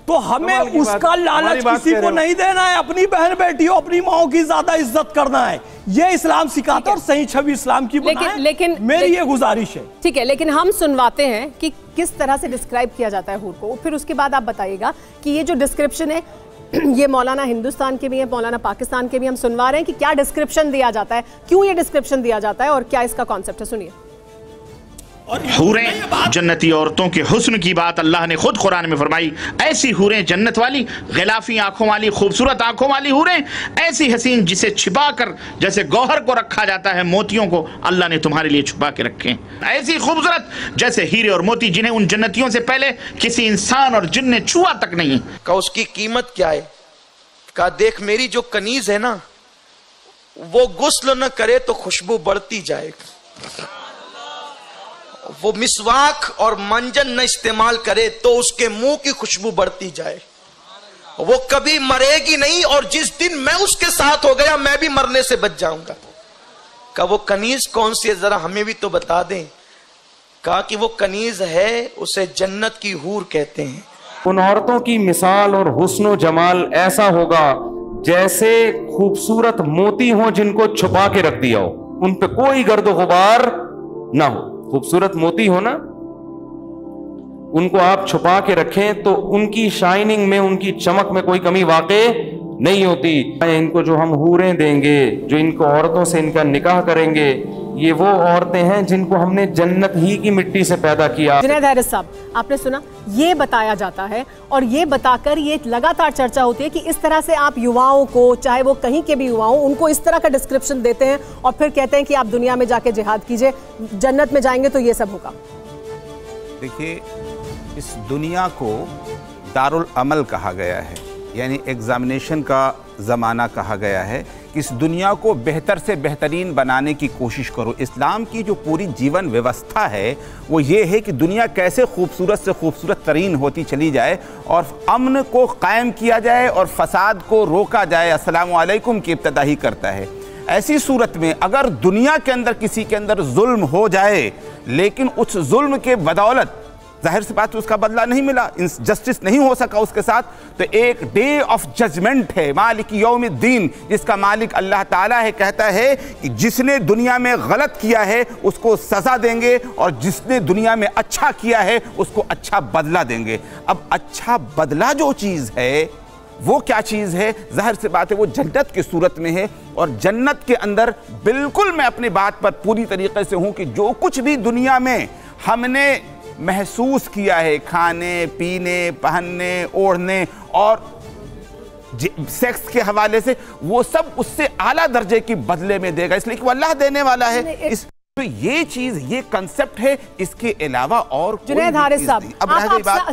Speaker 11: तो हमें उसका लालच किसी को नहीं देना है, अपनी बहन बेटियों, अपनी माओ की ज्यादा इज्जत करना है। ये इस्लाम सिखाता है और सही छवि इस्लाम की बनाए।
Speaker 2: लेकिन
Speaker 11: मेरी ये गुजारिश है।
Speaker 2: ठीक है, लेकिन हम सुनवाते हैं कि किस तरह से डिस्क्राइब किया जाता है हूर को, फिर उसके बाद आप बताइएगा कि ये जो डिस्क्रिप्शन है ये मौलाना हिंदुस्तान के भी है, मौलाना पाकिस्तान के भी, हम सुनवा रहे हैं कि क्या डिस्क्रिप्शन दिया जाता है, क्यों ये डिस्क्रिप्शन दिया जाता है और क्या इसका कॉन्सेप्ट है। सुनिए।
Speaker 12: हूरें जन्नती औरतों के हुस्न की बात अल्लाह ने खुद कुरान में फरमाई। ऐसी हूरें जन्नत वाली, गिलाफी आंखों वाली, खूबसूरत आंखों वाली हूरें, ऐसी हसीन जिसे छिपा कर जैसे गौहर को रखा जाता है, मोतियों को अल्लाह ने तुम्हारे लिए छुपा के रखे हैं। ऐसी खूबसूरत जैसे हीरे और मोती, जिन्हें उन जन्नतियों से पहले किसी इंसान और जिन ने छुआ तक नहीं।
Speaker 13: का उसकी कीमत क्या है? का देख मेरी जो कनीज है ना, वो गुस्ल न करे तो खुशबू बढ़ती जाए, वो मिसवाक और मंजन न इस्तेमाल करे तो उसके मुंह की खुशबू बढ़ती जाए, वो कभी मरेगी नहीं, और जिस दिन मैं उसके साथ हो गया मैं भी मरने से बच जाऊंगा। का वो कनीज कौन सी है, जरा हमें भी तो बता दें। कहा कि वो कनीज है, उसे जन्नत की हूर कहते हैं।
Speaker 14: उन औरतों की मिसाल और हुस्न जमाल ऐसा होगा जैसे खूबसूरत मोती हो जिनको छुपा के रख दिया हो, उन पे कोई गर्द गुबार ना हो। खूबसूरत मोती हो ना, उनको आप छुपा के रखें तो उनकी शाइनिंग में, उनकी चमक में कोई कमी वाक़ई नहीं होती। इनको जो हम हूरें देंगे, जो इनको औरतों से इनका निकाह करेंगे, ये वो औरतें हैं जिनको हमने जन्नत ही की मिट्टी से पैदा किया।
Speaker 2: जुनैद हारिस साहब, आपने सुना, ये बताया जाता है और ये बताकर ये लगातार चर्चा होती है कि इस तरह से आप युवाओं को, चाहे वो कहीं के भी युवा हो, उनको इस तरह का डिस्क्रिप्शन देते हैं और फिर कहते हैं कि आप दुनिया में जाके जिहाद कीजिए, जन्नत में जाएंगे तो ये सब होगा।
Speaker 3: देखिए, इस दुनिया को दारुल अमल कहा गया है, यानी एग्जामिनेशन का ज़माना कहा गया है कि इस दुनिया को बेहतर से बेहतरीन बनाने की कोशिश करो। इस्लाम की जो पूरी जीवन व्यवस्था है वो ये है कि दुनिया कैसे खूबसूरत से खूबसूरत तरीन होती चली जाए और अमन को कायम किया जाए और फसाद को रोका जाए। अस्सलामु अलैकुम की इब्तिदा ही करता है। ऐसी सूरत में अगर दुनिया के अंदर किसी के अंदर जुल्म हो जाए, लेकिन उस जुल्म के बदौलत जाहिर सी बात उसका बदला नहीं मिला, जस्टिस नहीं हो सका उसके साथ, तो एक डे ऑफ जजमेंट है, मालिक यौमिद्दीन, जिसका मालिक अल्लाह ताला है, कहता है कि जिसने दुनिया में गलत किया है उसको सजा देंगे और जिसने दुनिया में अच्छा किया है उसको अच्छा बदला देंगे। अब अच्छा बदला जो चीज़ है वो क्या चीज़ है? ज़ाहिर सी बात है वो जन्नत की सूरत में है। और जन्नत के अंदर बिल्कुल मैं अपनी बात पर पूरी तरीके से हूँ कि जो कुछ भी दुनिया में हमने महसूस किया है, खाने पीने, पहनने, ओढ़ने और सेक्स के हवाले से, वो सब उससे आला दर्जे की बदले में देगा, इसलिए कि वो अल्लाह देने वाला है। इस तो ये चीज, ये कंसेप्ट है, इसके अलावा और
Speaker 2: जुनैद हारिस साहब,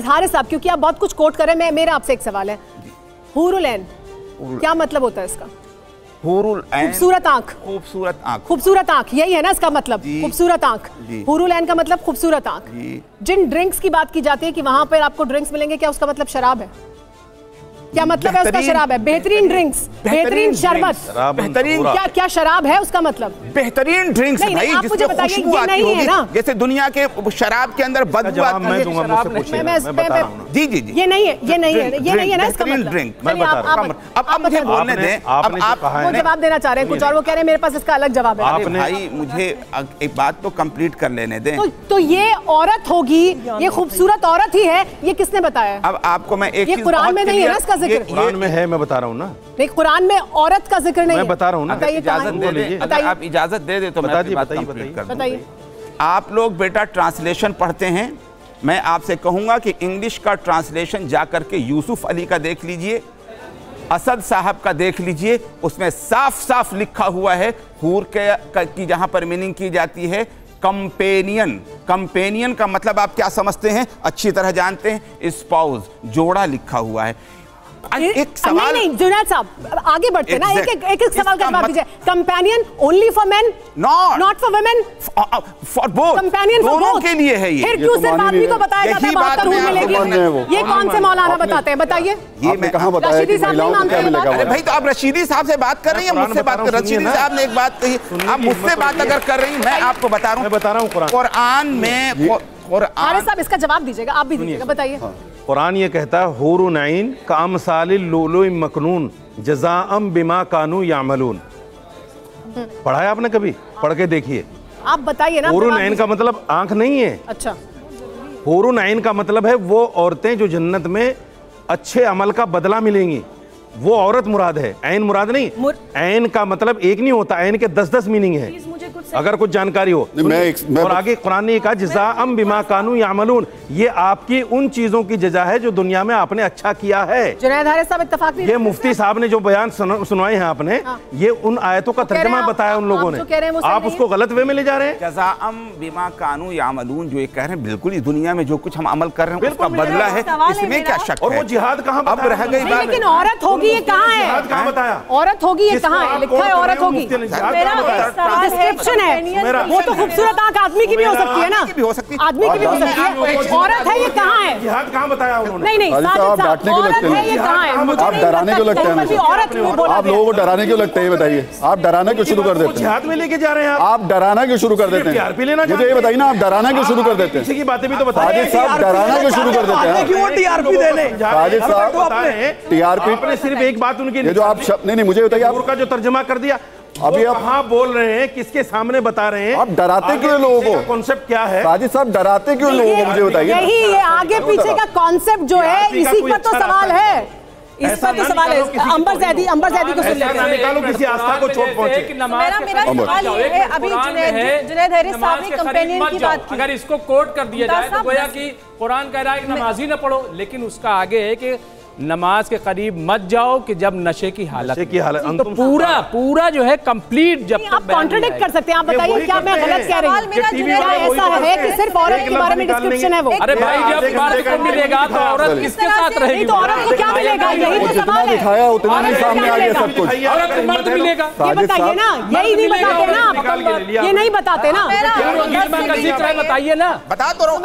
Speaker 2: हारिस साहब, क्योंकि आप बहुत कुछ कोट कर रहे हैं, मेरा आपसे एक सवाल है, हुरुल ऐन क्या मतलब होता है इसका?
Speaker 3: हुरुल ऐन
Speaker 2: खूबसूरत आंख।
Speaker 3: खूबसूरत आंख,
Speaker 2: खूबसूरत आंख, यही है ना इसका मतलब? खूबसूरत आंख। हुरुल ऐन का मतलब खूबसूरत आंख। जिन ड्रिंक्स की बात की जाती है कि वहां पर आपको ड्रिंक्स मिलेंगे, क्या उसका मतलब शराब है? क्या मतलब है उसका शराब है? बेहतरीन ड्रिंक्स, बेहतरीन शरबत, बेहतरीन क्या शराब है उसका मतलब?
Speaker 3: बेहतरीन ड्रिंक्स भाई, जिसमें खुशबू आती होगी, जैसे दुनिया के शराब के अंदर बदबू आती है। जी जी जी,
Speaker 2: ये नहीं है, ये नहीं है, ये नहीं है ना इसका मतलब?
Speaker 3: ड्रिंक मैं बता रहा हूं। अब मुझे बोलने दें, अब आप
Speaker 2: वो जवाब देना चाह रहे हैं कुछ और, वो कह रहे हैं मेरे पास इसका अलग जवाब है।
Speaker 3: भाई मुझे एक बात तो कंप्लीट कर लेने दें।
Speaker 2: तो ये औरत होगी, ये खूबसूरत औरत ही है, ये किसने बताया?
Speaker 3: अब आपको मैं एक,
Speaker 2: ये कुरान में नहीं है ना इसका?
Speaker 4: कुरान में है, मैं बता रहा हूँ ना।
Speaker 2: नहीं, कुरान में औरत का जिक्र नहीं है।
Speaker 4: मैं बता रहा हूँ ना।
Speaker 3: इजाजत दे दे, अगर आप इजाजत दे दे तो मैं बात कंप्लीट कर दूं। आप लोग बेटा ट्रांसलेशन पढ़ते हैं, मैं आपसे कहूंगा कि इंग्लिश का ट्रांसलेशन जाकर के यूसुफ अली का देख लीजिए, असद साहब का देख लीजिए, उसमें साफ साफ लिखा हुआ है हूर की जहां पर मीनिंग की जाती है कंपेनियन। कंपेनियन का मतलब आप क्या समझते हैं? अच्छी तरह जानते हैं, स्पाउस, जोड़ा लिखा हुआ है। एक सवाल
Speaker 2: नहीं जुनैद साहब आगे बढ़ते ना, एक सवाल का जवाब दीजिए। Companion only for main, not for women,
Speaker 3: for both,
Speaker 2: companion for both
Speaker 3: के लिए है ये।
Speaker 2: फिर क्यों सिर्फ आदमी को बताया जाता है 72 रूम मिलेगी? ये कौन से मौलाना बताते हैं? बताइए।
Speaker 1: ये मैं कहां बताया कि महिलाओं को क्या मिलेगा?
Speaker 3: अरे भाई, तो आप रशीदी साहब से बात कर रही हैं, मुझसे बात कर? रशीदी साहब ने एक बात कही, आप मुझसे बात अगर कर रही हैं, मैं आपको बता रहा हूं कुरान में।
Speaker 2: हारिस साहब इसका जवाब दीजिएगा, आप भी दीजिएगा, बताइए।
Speaker 4: कुरान ये कहता है हूरुन ऐन कामसालिल लुलुइ मकनून जज़ाअम बिमा कानू यामलून। पढ़ा है आपने कभी? पढ़ के देखिए।
Speaker 2: आप बताइए ना।
Speaker 4: हूरुन ऐन का मतलब आंख नहीं है।
Speaker 2: अच्छा,
Speaker 4: हूरुन ऐन का मतलब है वो औरतें जो जन्नत में अच्छे अमल का बदला मिलेंगी, वो औरत मुराद है, ऐन मुराद नहीं। ऐन का मतलब एक नहीं होता, ऐन के 10-10 मीनिंग है, अगर कुछ जानकारी हो। और आगे कुरान ने कहा जज़ाअम बिमा कानू यामलून, ये आपकी उन चीजों की जजा है जो दुनिया में आपने अच्छा किया है।
Speaker 2: जुनैद हारिस साहब इत्तेफाक नहीं?
Speaker 4: ये मुफ्ती साहब ने जो बयान सुनवाए हैं आपने, ये उन आयतों का तर्जुमा बताया उन लोगों ने, आप उसको गलत वे में ले जा रहे हैं।
Speaker 3: जज़ाअम बिमा कानू यामलून जो ये कह रहे हैं, बिल्कुल इस दुनिया में जो कुछ हम अमल कर रहे हैं उसका बदला है, इसमें क्या शक है?
Speaker 4: और वो जिहाद कहाँ
Speaker 3: अब रह गई बात?
Speaker 2: लेकिन औरत होगी ये कहाँ है?
Speaker 4: जिहाद कहाँ बताया?
Speaker 2: औरत होगी ये कहाँ है? लिखा है औरत होगी, डिस्क्रिप्शन है। वो तो खूबसूरत आंख आदमी की भी हो सकती है ना, आदमी की भी हो सकती है। औरत है ये कहाँ है?
Speaker 4: जिहाद कहाँ बताया उन्होंने?
Speaker 2: नहीं नहीं,
Speaker 1: आप डांटने क्यों लगते हैं?
Speaker 2: ये कहाँ है? मुझे
Speaker 1: आप डराने क्यों लगते हैं? आप लोगों को डराने क्यों लगते हैं? ये बताइए, आप डराना क्यों शुरू कर देते हैं?
Speaker 4: जिहाद में लेके जा रहे हैं
Speaker 1: आप डराना क्यों शुरू कर देते हैं? मुझे ये बताइए ना, आप डराना क्यों शुरू कर देते हैं?
Speaker 4: किसी की बातें भी तो बताइए।
Speaker 1: साजिद साहब डराना क्यों शुरू कर देते हैं?
Speaker 11: क्यों टीआरपी देने?
Speaker 1: साजिद साहब टीआरपी,
Speaker 4: आपने सिर्फ एक बात उनकी,
Speaker 1: ये जो आप शब्द, नहीं मुझे बताइए,
Speaker 4: आपका जो तर्जुमा कर दिया, अभी आप कहाँ बोल रहे हैं, किसके सामने बता रहे हैं?
Speaker 1: आप डराते क्यों लोगों को?
Speaker 4: कॉन्सेप्ट क्या है?
Speaker 1: साजिद साहब डराते क्यों लोगों को, मुझे बताइए।
Speaker 2: यही ये आगे पीछे का कॉन्सेप्ट जो है, इसी पर तो सवाल है, इस पर तो सवाल है। अंबर जैदी को सुन लेते हैं।
Speaker 4: निकालो किसी आस्था को चोट पहुंचे।
Speaker 5: मेरा सवाल ये है, अभी जुनैद हारिस साहब ने कंपेनियन की बात की,
Speaker 9: अगर इसको कोट कर दिया जाए तो गोया कि कुरान कह रहा है कि नमाज ही न पढ़ो, लेकिन उसका आगे है कि नमाज के करीब मत जाओ कि जब नशे की हालत, तो पूरा जो है कंप्लीट। जब
Speaker 2: आप कॉन्ट्रडिक्ट कर सकते हैं, आप बताइए क्या मैं गलत कह रही हूँ? क्या ऐसा है कि सिर्फ औरत के बारे में डिस्क्रिप्शन है वो?
Speaker 9: अरे भाई, जब मर्द को मिलेगा तो औरत किसके साथ रहेगी?
Speaker 2: तो औरत को क्या मिलेगा? यही तो सवाल है।
Speaker 1: दिखाया उतना ही सामने आ गया सब कुछ।
Speaker 9: औरत को मर्द मिलेगा,
Speaker 2: ये बताइए ना, यही नहीं बताते ना आप, ये नहीं बताते ना।
Speaker 9: बताइए ना,
Speaker 3: बता तो रहा हूँ।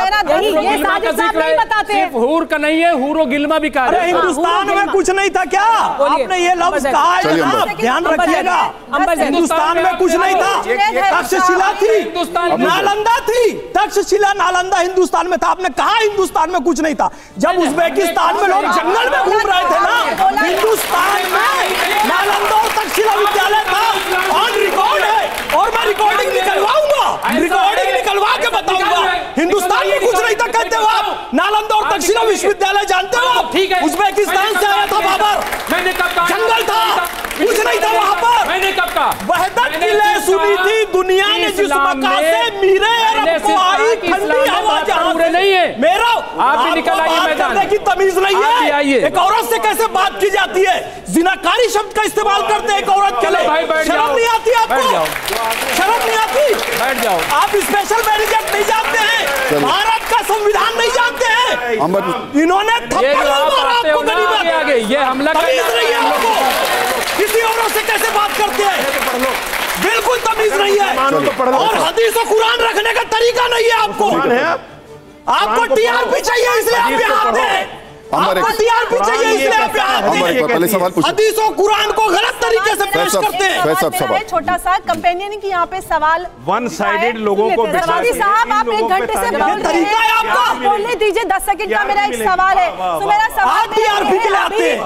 Speaker 2: ये साजिद साहब नहीं बताते।
Speaker 9: सिर्फ हूर का नहीं है, हूरो गिल्मा भी कहा।
Speaker 11: हिंदुस्तान में कुछ नहीं था क्या? आपने ये लफ्ज कहा है ना, ध्यान रखिएगा। हिंदुस्तान में कुछ नहीं था, तक्षशिला थी, नालंदा थी, तक्षशिला नालंदा हिंदुस्तान में था। आपने कहा हिंदुस्तान में कुछ नहीं था, जब उज्बेकिस्तान में लोग जंगल में घूम रहे थे ना, हिंदुस्तान में नालंदा और तक्षशिला विद्यालय था, ऑन रिकॉर्ड है, और मैं रिकॉर्डिंग निकलवाऊंगा, रिकॉर्डिंग निकलवा के बताऊंगा। हिंदुस्तान में कुछ नहीं था कहते हो आप? नालंदा और दक्षिणा विश्वविद्यालय जानते हो?
Speaker 9: ठीक है,
Speaker 11: उज्बेकिस्तान से आया था बाबर,
Speaker 9: मैंने कब कहा?
Speaker 11: जंगल था, कुछ नहीं था वहां पर।
Speaker 9: मैंने कब कहा?
Speaker 11: वहदत की लय सुनी थी दुनिया ने जिस मकान से मीरे अरब को आई ठंडी हवा जहां से नहीं है। मेरा
Speaker 9: आप भी निकल आइए मैदान
Speaker 11: की तमीज नहीं है। एक औरत से कैसे बात की जाती है? जिनाकारी शब्द का इस्तेमाल करते हैं एक औरत के लिए। शर्म नहीं आती आपको? शर्म नहीं आती?
Speaker 9: बैठ जाओ।
Speaker 11: आप स्पेशल बैरिकेड नहीं जानते हैं, भारत का संविधान नहीं जानते हैं। इन्होंने थप्पड़ मारा आपको गरीब
Speaker 9: आगे ये हमला
Speaker 11: तमीज नहीं है आपको। किसी औरत से कैसे बात करते हैं? बिल्कुल तमीज नहीं है। और हदीस और कुरान रखने का तरीका नहीं है आपको। आपको टीआरपी चाहिए इसलिए आप यहाँ आते हैं। आपको टीआरपी चाहिए इसलिए आप यहाँ आते हैं। हदीस और कुरान को गलत तरीके से पेश करते हैं।
Speaker 5: छोटा सा कंपेनियन की यहाँ पे सवाल
Speaker 10: वन साइडेड लोगों को
Speaker 5: साहब आप 1 घंटे से बोल रहे हैं, बोलने दीजिए 10 सेकंड का मेरा एक सवाल है। तो मेरा सवाल
Speaker 11: टीआरपी के लिए आते हैं।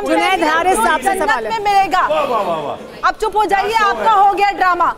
Speaker 2: जुनैद हारिस साहब से सवाल है।
Speaker 5: मिलेगा। अब चुप हो जाइए, आपका हो गया ड्रामा।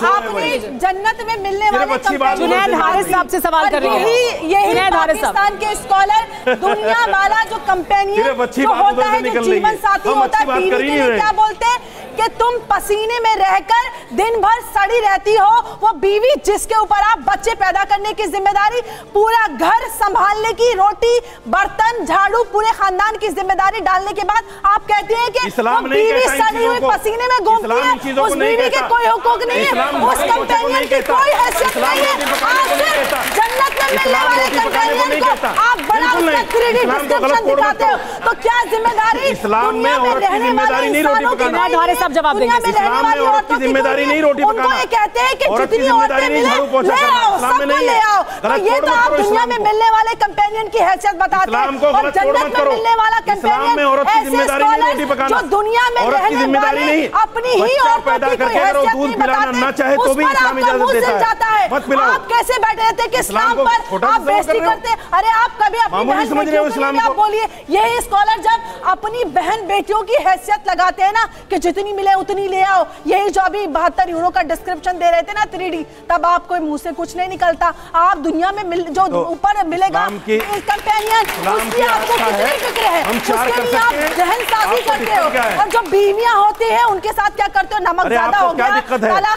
Speaker 5: आपने जन्नत में मिलने वाले
Speaker 2: जुनैद हारिस साहब से सवाल कर रही है।
Speaker 5: यही पाकिस्तान के स्कॉलर दुनिया वाला जो कंपेनियन जो होता है, जो जीवन साथी होता है, बीवी के लिए क्या बोलते हैं कि तुम पसीने में रहकर दिन भर सड़ी रहती हो। वो बीवी जिसके ऊपर आप बच्चे पैदा करने की जिम्मेदारी, पूरा घर संभालने की, रोटी बर्तन झाड़ू पूरे खानदान की जिम्मेदारी डालने के बाद आप कहते हैं कि वो बीवी सड़ी हुई पसीने में घूमती है, उस बीवी के कोई हुकूक नहीं है, उस कंपेनियन की कोई हैसियत नहीं है। आप सिर्फ जन्नत में मिलने वाले कंपेनियन को आप बड़ा उसका 3D डिस्क्रिप्शन दिखाते हो। तो क्या जिम्मेदारी
Speaker 10: इस्लाम में औरत की जिम्मेदारी नहीं रोटी पकाना।
Speaker 2: जवाब देंगे।
Speaker 10: इस्लाम में औरत की जिम्मेदारी नहीं रोटी पकाना।
Speaker 5: ये कहते हैं कि
Speaker 10: औरत की
Speaker 5: जितनी
Speaker 10: जिम्मेदारी नहीं झाड़ू पोछा करना। इस्लाम में नहीं
Speaker 5: ले आओ। तो ये तो आप दुनिया में मिलने वाले कंपेनियन की हैसियत बताते हैं। और जन्नत में मिलने वाला कंपेनियन ऐसे स्कॉलर जो दुनिया में रहने वाले अपनी ही औरतों की कोई हैसियत नहीं बताते, उस पर आपका मुंह सिल जाता है। आप कैसे बैठे रहते कि इस्लाम पर आप बेइज्जती करते हैं? अरे आप कभी अपनी बहन बेटियों के लिए आप बोलिए। यही स्कॉलर जब अपनी बहन बेटियों की हैसियत लगाते हैं ना कि जितनी मिले उतनी ले आओ, यही जो अभी 72 यूरो का डिस्क्रिप्शन दे रहे थे ना 3D, तब आपको मुंह से कुछ नहीं निकलता। आप दुनिया में जो ऊपर मिलेगा कंपेनियन, उसकी आपको कितनी फिक्र है? उसके लिए आप जहन साजी करते हो। और जो बीवियां होती है उनके साथ क्या करते हो? नमक ज्यादा हो गया,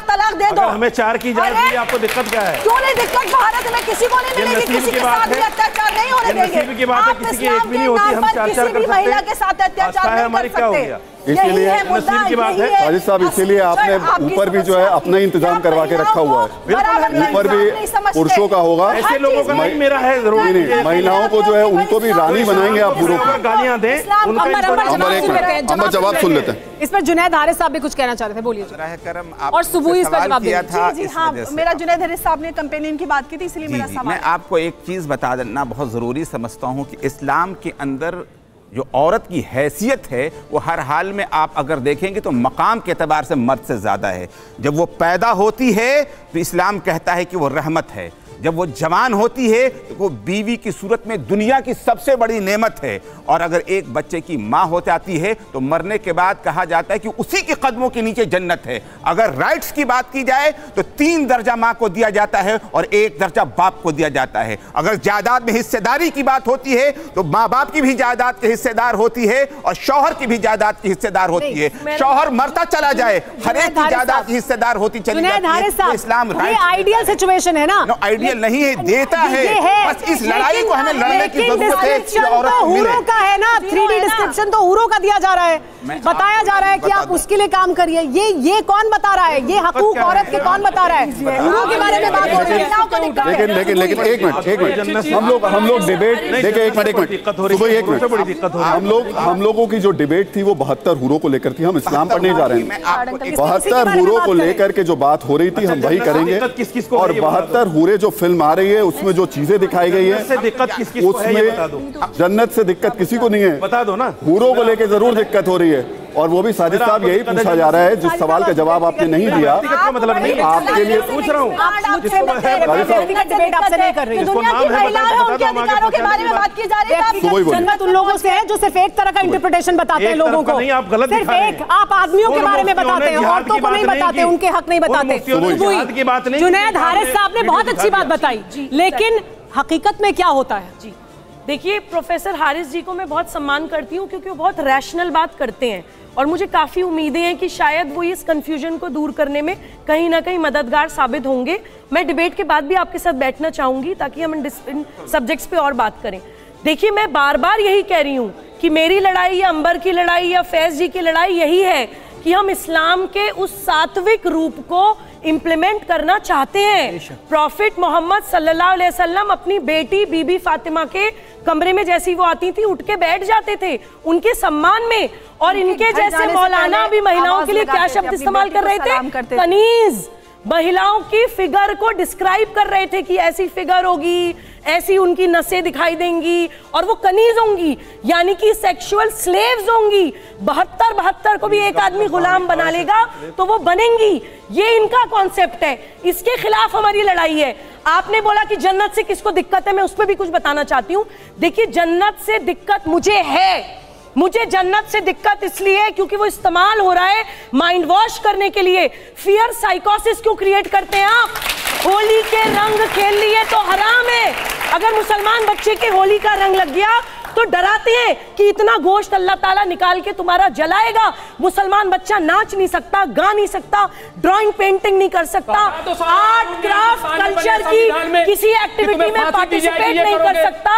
Speaker 5: तलाक दे दो।
Speaker 10: हमें 4 की जा रही है, आपको दिक्कत क्या है?
Speaker 5: क्यों नहीं दिक्कत? भारत में किसी को नहीं मिलेगी, किसी के साथ भी अत्याचार नहीं होने देंगे। आप इस्लाम के नाम पर किसी भी महिला के साथ अत्याचार नहीं कर सकते।
Speaker 1: इसीलिए नसीब की बात है साजिद साहब, इसीलिए आपने ऊपर भी जो है अपना इंतजाम करवा के रखा हुआ है। ऊपर भी पुरुषों का होगा,
Speaker 10: ऐसे लोगों का नहीं मेरा है।
Speaker 1: नहीं, महिलाओं को जो है उनको भी रानी बनाएंगे आप बुरों को।
Speaker 10: गालियां दें,
Speaker 1: हम जवाब सुन लेते हैं।
Speaker 2: इस पर जुनैद हारिस साहब भी कुछ कहना चाह रहे थे, बोलिए। और सुबह इस पर जवाब दिया था।
Speaker 5: जी हाँ, मेरा जुनैद हारिस साहब ने कंपेनियन की बात की थी, इसलिए मेरा सवाल।
Speaker 3: मैं आपको एक चीज बता देना बहुत जरूरी समझता हूँ कि इस्लाम के अंदर जो औरत की हैसियत है वो हर हाल में आप अगर देखेंगे तो मकाम के एतबार से मर्द से ज़्यादा है। जब वो पैदा होती है तो इस्लाम कहता है कि वो रहमत है। जब वो जवान होती है तो वो बीवी की सूरत में दुनिया की सबसे बड़ी नेमत है। और अगर एक बच्चे की माँ हो जाती है तो मरने के बाद कहा जाता है कि उसी के कदमों के नीचे जन्नत है। अगर राइट्स की बात की जाए तो 3 दर्जा माँ को दिया जाता है और 1 दर्जा बाप को दिया जाता है। अगर जायदाद में हिस्सेदारी की बात होती है तो माँ बाप की भी जायदाद के हिस्सेदार होती है और शौहर की भी जायदाद की हिस्सेदार होती है। शौहर मरता चला जाए, हर एक की जायदाद की हिस्सेदार होती चली जाती है। इस्लाम
Speaker 2: आइडियल सिचुएशन है ना,
Speaker 3: नहीं है, देता है। बस इस लड़ाई को हमें लड़ने की जरूरत है कि औरत मिले।
Speaker 2: का है ना 3D डिस्क्रिप्शन तो हूरों का दिया जा रहा है, बताया जा रहा है कि आप उसके लिए काम करिए। ये कौन बता रहा है? ये हकूक औरत के कौन बता रहा है? हूरों के बारे में बात हो रही है।
Speaker 1: लेकिन एक मिनट हम लोग डिबेट देखिए, एक मिनट हम लोगों की जो डिबेट थी वो 72 हूरों को लेकर थी। हम इस्लाम पर नहीं जा रहे हैं। 72 हूरों को लेकर के जो बात हो रही थी हम वही करेंगे। और 72 हूरे जो फिल्म आ रही है उसमें जो चीजें दिखाई गई है
Speaker 10: दिक्कत किसको है,
Speaker 1: उसमें जन्नत से दिक्कत किसी को नहीं है।
Speaker 10: बता दो ना।
Speaker 1: हूरों को लेकर जरूर दिक्कत हो रही है। और वो भी साजिद साहब यही पूछा जा रहा है, जिस सवाल का जवाब आपने नहीं दिया
Speaker 10: मतलब नहीं,
Speaker 1: आपके लिए पूछ रहा हूँ।
Speaker 2: जन्नत उन लोगों से है जो सिर्फ एक तरह का इंटरप्रिटेशन बताते हैं लोगों को, सिर्फ एक। आप आदमियों के बारे में बताते हैं, औरतों को नहीं बताते, उनके हक नहीं बताते। जुनैद हारिस साहब ने बहुत अच्छी बात बताई, लेकिन हकीकत में क्या होता है?
Speaker 6: जी देखिए, प्रोफेसर हारिस जी को मैं बहुत सम्मान करती हूँ क्योंकि वो बहुत रैशनल बात करते हैं और मुझे काफ़ी उम्मीदें हैं कि शायद वो इस कन्फ्यूजन को दूर करने में कहीं ना कहीं मददगार साबित होंगे। मैं डिबेट के बाद भी आपके साथ बैठना चाहूँगी ताकि हम इन सब्जेक्ट्स पे और बात करें। देखिए, मैं बार बार यही कह रही हूँ कि मेरी लड़ाई या अंबर की लड़ाई या फैज़ जी की लड़ाई यही है कि हम इस्लाम के उस सात्विक रूप को इम्प्लीमेंट करना चाहते हैं। प्रॉफिट मोहम्मद सल्लल्लाहु अलैहि वसल्लम अपनी बेटी बीबी फातिमा के कमरे में जैसी वो आती थी उठ के बैठ जाते थे उनके सम्मान में, और इनके जैसे मौलाना भी महिलाओं के लिए क्या शब्द इस्तेमाल कर रहे थे? कनीज। महिलाओं की फिगर को डिस्क्राइब कर रहे थे कि ऐसी फिगर होगी, ऐसी उनकी नसें दिखाई देंगी और वो कनीज होंगी, यानी कि सेक्सुअल स्लेव्स होंगी। 72 को भी एक आदमी गुलाम बना लेगा तो वो बनेंगी। ये इनका कॉन्सेप्ट है, इसके खिलाफ हमारी लड़ाई है। आपने बोला कि जन्नत से किसको दिक्कत है, मैं उस पर भी कुछ बताना चाहती हूँ। देखिए, जन्नत से दिक्कत मुझे है। मुझे जन्नत से दिक्कत इसलिए है क्योंकि वो इस्तेमाल हो रहा है माइंड वॉश करने के लिए। फियर साइकोसिस क्यों क्रिएट करते हैं आप? होली के रंग खेल लिए तो हराम है। अगर मुसलमान बच्चे के होली का रंग लग गया तो डराते हैं कि इतना गोश्त अल्लाह ताला निकाल के तुम्हारा जलाएगा। मुसलमान बच्चा नाच नहीं सकता, गा नहीं सकता, ड्राइंग पेंटिंग नहीं कर सकता, आर्ट क्राफ्ट कल्चर की किसी एक्टिविटी में पार्टिसिपेट नहीं कर सकता।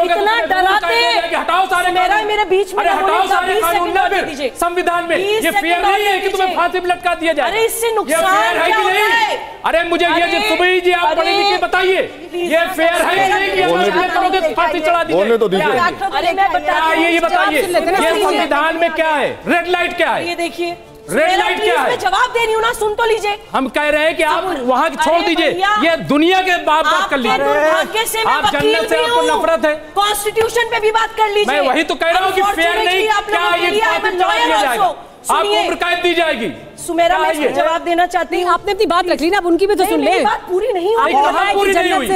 Speaker 6: इतना डराते हैं। मेरे बीच में
Speaker 9: संविधान में ये फेयर नहीं है कि तुम्हें फांसी पे लटका दिया जाए।
Speaker 6: अरे इससे नुकसान क्या होता है?
Speaker 9: अरे मुझे ये सुबह जी आप पढ़े लिखे बताइए, ये फेयर है नहीं कि फांसी चढ़ा दी जाए?
Speaker 6: अरे मैं बताइए,
Speaker 9: ये बताइए, ये संविधान में क्या है? रेड लाइट क्या है?
Speaker 6: ये देखिए,
Speaker 9: रेड लाइट क्या है?
Speaker 6: मैं जवाब दे रही हूँ ना, सुन तो लीजिए।
Speaker 9: हम कह रहे हैं कि आप वहाँ छोड़ दीजिए, ये दुनिया के बात कर लीजिए। आप जन्नत से आपको नफरत है,
Speaker 6: कॉन्स्टिट्यूशन पे भी बात कर लीजिए।
Speaker 9: मैं वही तो कह रहा हूँ कि फेयर नहीं, क्या ये जाएगा? आपको उम्र कैद दी जाएगी।
Speaker 6: सुमेरा, मैं इसको जवाब देना चाहती हूँ।
Speaker 2: आपने अपनी बात रख ली ना, अब उनकी भी तो सुन ले।
Speaker 6: बात पूरी नहीं हुई।
Speaker 9: पूरी नहीं हुई।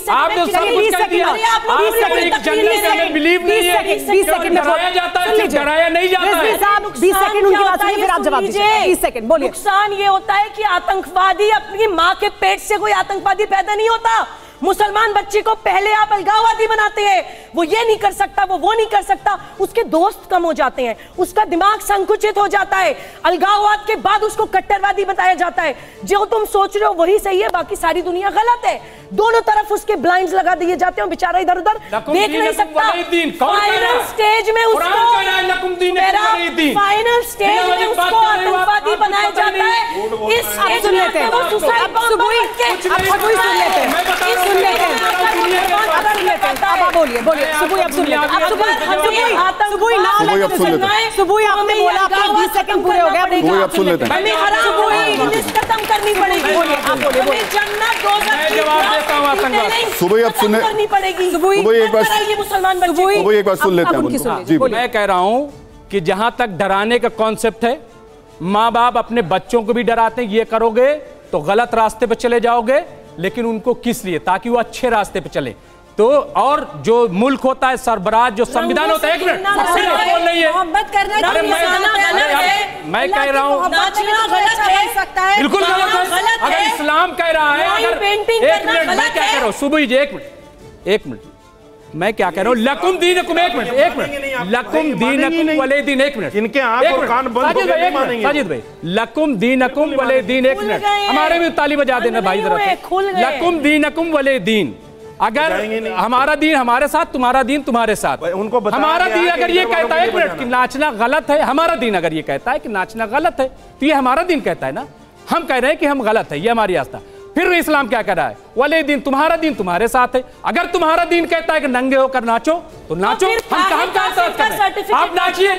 Speaker 9: आप तो सब कुछ कह दिया। आज तक एक जन्नत में बिलीव नहीं है।
Speaker 2: 20 सेकंड में
Speaker 9: डराया जाता है, डराया नहीं जाता है।
Speaker 2: 20 सेकंड उनकी बात सुनिए, फिर आप जवाब दीजिए। 20 सेकंड बोलिए।
Speaker 6: नुकसान ये होता है कि आतंकवादी, अपनी माँ के पेट से कोई आतंकवादी पैदा नहीं होता। मुसलमान बच्चे को पहले आप अलगाववादी बनाते हैं, वो ये नहीं कर सकता, वो नहीं कर सकता, उसके दोस्त कम हो जाते हैं, उसका दिमाग संकुचित हो जाता है। अलगाववाद के बाद उसको कट्टरवादी बताया जाता है। जो तुम सोच रहे हो वही सही है, बाकी सारी दुनिया गलत है। दोनों तरफ उसके ब्लाइंड्स लगा दिए जाते हैं, बेचारा इधर उधर देख नहीं सकता। फाइनल स्टेज में उसको आतंकवादी बनाया जाता है। इस सुन लेते हैं,
Speaker 2: बोलिए बोलिए सुबह, अब सुन लेते हैं। सुबह आपने बोला आपके 20 सेकंड पूरे हो गए,
Speaker 1: अब सुन लेते हैं।
Speaker 6: खत्म करनी पड़ेगी।
Speaker 1: सुबह अब सुनने
Speaker 6: करनी पड़ेगी।
Speaker 1: सुबह एक बार सुन लेते हैं। जी,
Speaker 9: मैं कह रहा हूं कि जहां तक डराने का कॉन्सेप्ट है, माँ बाप अपने बच्चों को भी डराते हैं, ये करोगे तो गलत रास्ते पे चले जाओगे, लेकिन उनको किस लिए? ताकि वो अच्छे रास्ते पे चले। तो और जो मुल्क होता है, सरबराह जो संविधान होता है, एक मिनट नहीं है, मैं कह रहा हूँ बिल्कुल गलत है। अगर इस्लाम कह रहा है, अगर एक मिनट मैं क्या कह रहा हूँ सुबह जी, एक मिनट मैं क्या कह रहा हूँ, लकुम दीनकुम, एक मिनट लकुम दीनकुम वले दीन, एक मिनट
Speaker 10: इनके आंख और कान बंद हो गए।
Speaker 9: साजिद भाई, लकुम दीनकुम वले दीन, एक मिनट हमारे में ताली बजा देना भाई जरा। लकुम दीनकुम वले दीन, अगर हमारा दीन हमारे साथ, तुम्हारा दीन तुम्हारे साथ।
Speaker 10: उनको
Speaker 9: हमारा दीन अगर ये कहता है, एक मिनट, कि नाचना गलत है, हमारा दीन अगर ये कहता है कि नाचना गलत है, तो ये हमारा दीन कहता है ना। हम कह रहे हैं कि हम गलत है, ये हमारी आस्था। फिर इस्लाम क्या कह रहा है? वले दीन तुम्हारे साथ है। अगर तुम्हारा दीन कहता है कि नंगे होकर नाचो तो नाचो, हम कहाँ आप नाचिए।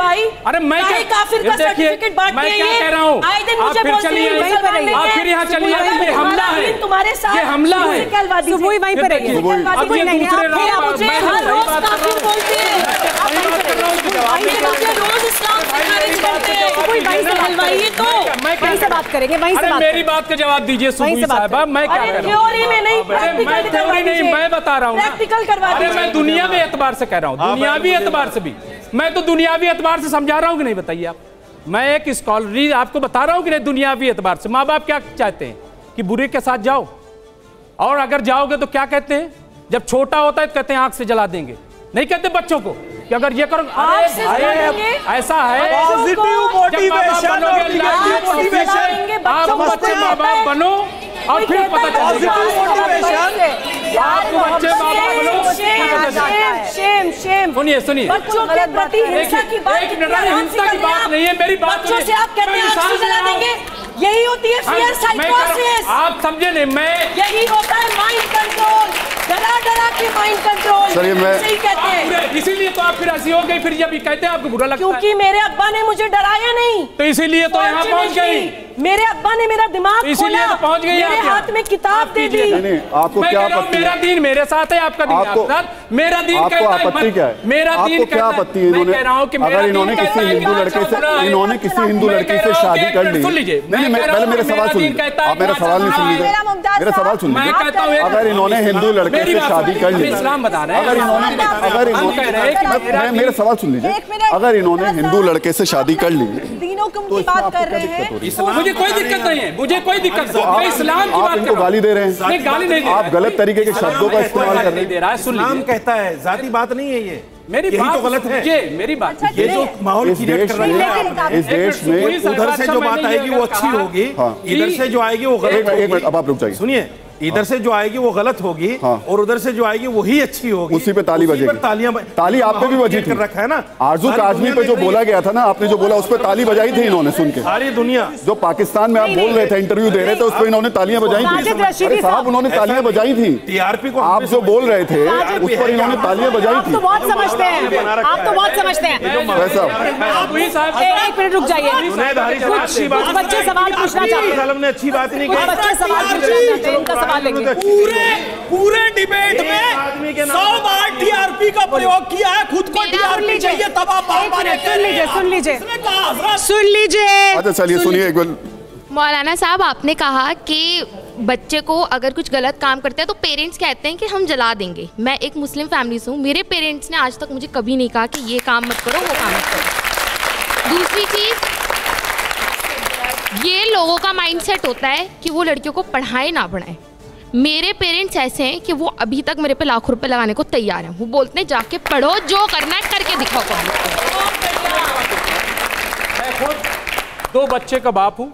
Speaker 9: अरे मैं देखिए मैं क्या कह रहा हूँ, आप फिर चलिए, आप फिर यहाँ चलिए, ये हमला है,
Speaker 6: तुम्हारे साथ
Speaker 9: ये हमला है।
Speaker 2: सुबह वहीं पर रहेगी।
Speaker 9: अब ये दूसरे
Speaker 6: इस्लाम से खारिज करते हैं।
Speaker 2: कोई वहीं से हलवाई तो वहीं से बात करेंगे, वहीं से बात
Speaker 9: मेरी बात का जवाब दीजिए सुबह साहबा। मैं क्या कर रहा हूँ?
Speaker 6: थ्योरी में नहीं,
Speaker 9: मैं थ्योरी नहीं, मैं बता रहा हूँ,
Speaker 6: प्रैक्टिकल करवा दीजिए।
Speaker 9: मैं दुनियावी एतबार से कह रहा हूँ, दुनियावी एतबार से भी मैं तो दुनियावी एतबार से समझा रहा हूँ कि नहीं, बताइए आप। मैं एक स्कॉलरी आपको बता रहा हूँ कि नहीं, दुनियावी एतबार से। माँ बाप क्या चाहते हैं कि बुरे के साथ जाओ, और अगर जाओगे तो क्या कहते हैं, जब छोटा होता है तो कहते हैं आंख से जला देंगे, नहीं कहते बच्चों को कि अगर ये करो। अरे भाई ऐसा है,
Speaker 11: पॉजिटिव मोटिवेशन,
Speaker 9: आप बच्चे माँ बाप बनो और फिर पता चलेगा आप बच्चे माँ बाप बनो। सुनिए सुनिए,
Speaker 6: बच्चों के प्रति हिंसा की बात,
Speaker 9: हिंसा की बात नहीं है, मेरी बात
Speaker 6: बच्चों से आप कहते हैं आंसू जला देंगे, यही होती है फियर साइकोसिस।
Speaker 9: आप समझे नहीं, मैं
Speaker 6: यही होता है माइंड कंट्रोल, डरा डरा के माइंड कंट्रोल।
Speaker 1: सर ये मैं
Speaker 6: सही कहते हैं,
Speaker 9: इसीलिए तो आप फिर ऐसी हो गई, फिर जब कहते हैं आपको बुरा लगता है।
Speaker 6: क्योंकि मेरे अब्बा ने मुझे डराया नहीं,
Speaker 9: तो इसीलिए तो यहाँ पहुँच गई।
Speaker 6: मेरे अब्बा ने मेरा दिमाग
Speaker 9: इसीलिए तो पहुँच गई,
Speaker 6: मेरे हाथ में किताब दे दी।
Speaker 1: आपको क्या आपत्ति?
Speaker 9: मेरा दीन मेरे साथ है, आपका दीन आपके साथ। मेरा दीन
Speaker 1: आपको आपत्ति क्या है?
Speaker 9: मेरा दीन
Speaker 1: क्या आपत्ति है? अगर इन्होंने किसी हिंदू लड़के से शादी कर ली, नहीं पहले मेरा सवाल सुन लीजिए, आप मेरा सवाल नहीं सुन लीजिए, मेरा सवाल सुन लीजिए। अगर इन्होंने हिंदू लड़के से शादी कर ली, अगर मेरा सवाल सुन लीजिए, अगर इन्होंने हिंदू लड़के से शादी कर ली
Speaker 5: तो बात कर रहे हैं,
Speaker 9: मुझे कोई दिक्कत नहीं है, मुझे कोई दिक्कत नहीं। मैं इस्लाम की बात कर रहा हूं।
Speaker 1: इनको गाली दे रहे हैं,
Speaker 9: नहीं गाली नहीं,
Speaker 1: आप गलत तरीके के शब्दों का इस्तेमाल कर रहे हैं।
Speaker 10: इस्लाम कहता है, जाती बात नहीं है ये,
Speaker 9: मेरी
Speaker 10: यही
Speaker 9: बात
Speaker 10: तो गलत है।
Speaker 9: ये मेरी बात,
Speaker 10: ये जो माहौल क्रिएट कर रहे हैं
Speaker 1: इस देश में,
Speaker 10: उधर से जो बात आएगी वो अच्छी होगी, इधर से जो आएगी वो गलत।
Speaker 1: एक मिनट, अब आप रुक जाइए,
Speaker 10: सुनिए, इधर से जो आएगी वो गलत होगी और उधर से जो आएगी वही अच्छी होगी।
Speaker 1: उसी पे ताली बजेगी, ताली आप पे भी बजी थी,
Speaker 10: रखा है ना।
Speaker 1: आरजू काजमी पे जो बोला गया था ना, आपने जो बोला उस पर ताली बजाई थी इन्होंने, सुन के।
Speaker 10: सारी दुनिया
Speaker 1: जो पाकिस्तान में आप बोल रहे थे, इंटरव्यू दे रहे थे, उस पर इन्होंने तालियां बजाई थी। अरे साहब, उन्होंने तालियां बजाई थी,
Speaker 10: टीआरपी को
Speaker 1: आप जो बोल रहे थे उस पर इन्होंने तालियां बजाई थी।
Speaker 2: आप तो बहुत समझते हैं, आप तो बहुत समझते हैं। एक मिनट रुक जाइए, बच्चे सवाल पूछना चाहते हैं,
Speaker 10: अच्छी बात नहीं,
Speaker 2: बच्चे सवाल पूछना चाहते हैं, उनका सवाल लेंगे।
Speaker 15: पूरे डिबेट में 100 बार टीआरपी का प्रयोग किया है, खुद को टीआरपी चाहिए, तब आप
Speaker 2: सुन लीजिए।
Speaker 1: अच्छा चलिए सुनिए एक बार।
Speaker 16: मौलाना साहब, आपने कहा कि बच्चे को अगर कुछ गलत काम करता है तो पेरेंट्स कहते हैं कि हम जला देंगे। मैं एक मुस्लिम फैमिली से हूँ, मेरे पेरेंट्स ने आज तक मुझे कभी नहीं कहा कि ये काम मत करो, वो काम मत करो। दूसरी चीज़, ये लोगों का माइंडसेट होता है कि वो लड़कियों को पढ़ाए ना पढ़ाए। मेरे पेरेंट्स ऐसे हैं कि वो अभी तक मेरे पे लाखों रुपए लगाने को तैयार हैं। वो बोलते हैं जाके पढ़ो, जो करना है करके दिखाओ।
Speaker 9: मैं खुद 2 बच्चे का बाप हूँ,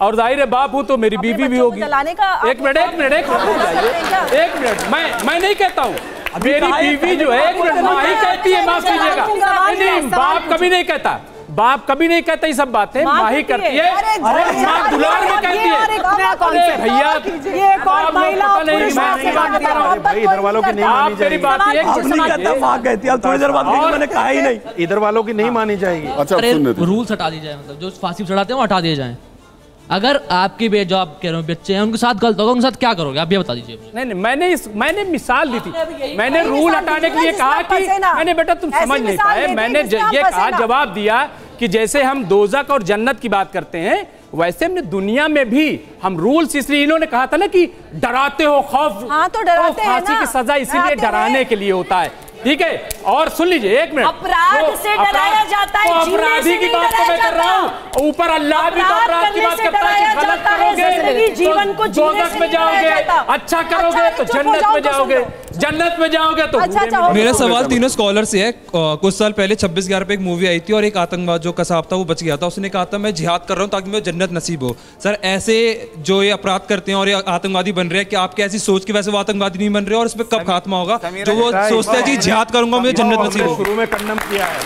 Speaker 9: और जाहिर है बाप हूँ तो मेरी बीवी भी होगी। एक मिनट, मैं नहीं कहता हूँ, मेरी बीवी जो है माँ ही कहती है, माफ कीजिएगा, नहीं बाप कभी नहीं कहता, बाप कभी नहीं कहता ये सब बातें, माँ ही करती है, माँ दुलार में कहती है। अरे भैया,
Speaker 10: इधर वालों की नहीं मानी जाएगी,
Speaker 11: माँ कहती है, थोड़ी देर बाद मैंने कहा ही नहीं,
Speaker 10: इधर वालों की नहीं मानी जाएगी।
Speaker 1: अच्छा,
Speaker 17: रूल्स हटा दिए जाए, मतलब जो फांसी चढ़ाते हैं वो हटा दिए जाए। अगर आपके जो आप कह रहे हो बच्चे हैं उनके साथ गलत होगा, उनके साथ क्या करोगे आप ये बता दीजिए।
Speaker 9: नहीं, मैंने मिसाल दी थी, मैंने रूल हटाने के लिए कहा कि मैंने बेटा तुम समझ नहीं पाए, मैंने ये कहा, जवाब दिया कि जैसे हम दोज़ख और जन्नत की बात करते हैं वैसे हमने दुनिया में भी हम रूल्स, इसलिए इन्होंने कहा था ना कि डराते हो, खौफ,
Speaker 5: तो डराते हैं,
Speaker 9: फांसी की सजा इसीलिए डराने के लिए होता है, ठीक है। और सुन लीजिए एक मिनट,
Speaker 6: अपराध से डराया जाता है,
Speaker 9: अपराधी की बात तो मैं कर रहा हूँ, ऊपर अल्लाह भी तो अपराध की बात करता है कि गलत करोगे
Speaker 6: जीवन को
Speaker 9: दोज़ख में जाओगे, अच्छा करोगे तो जन्नत में जाओगे, जन्नत में जाओगे तो।
Speaker 18: मेरा सवाल तीनों स्कॉलर से है। कुछ साल पहले 26/11 पे एक मूवी आई थी और एक आतंकवाद जो कसाब था वो बच गया था, उसने कहा था मैं जिहाद कर रहा हूँ ताकि मुझे जन्नत नसीब हो। सर ऐसे जो ये अपराध करते हैं और ये आतंकवादी बन रहे हैं, क्या आपके ऐसी सोच की वजह से वो आतंकवादी नहीं बन रहे और इस पर कब खात्मा होगा? जो वो सोचते हैं जी जिहाद करूंगा मुझे जन्नत नसीब हो।
Speaker 10: शुरू में कंडम किया है,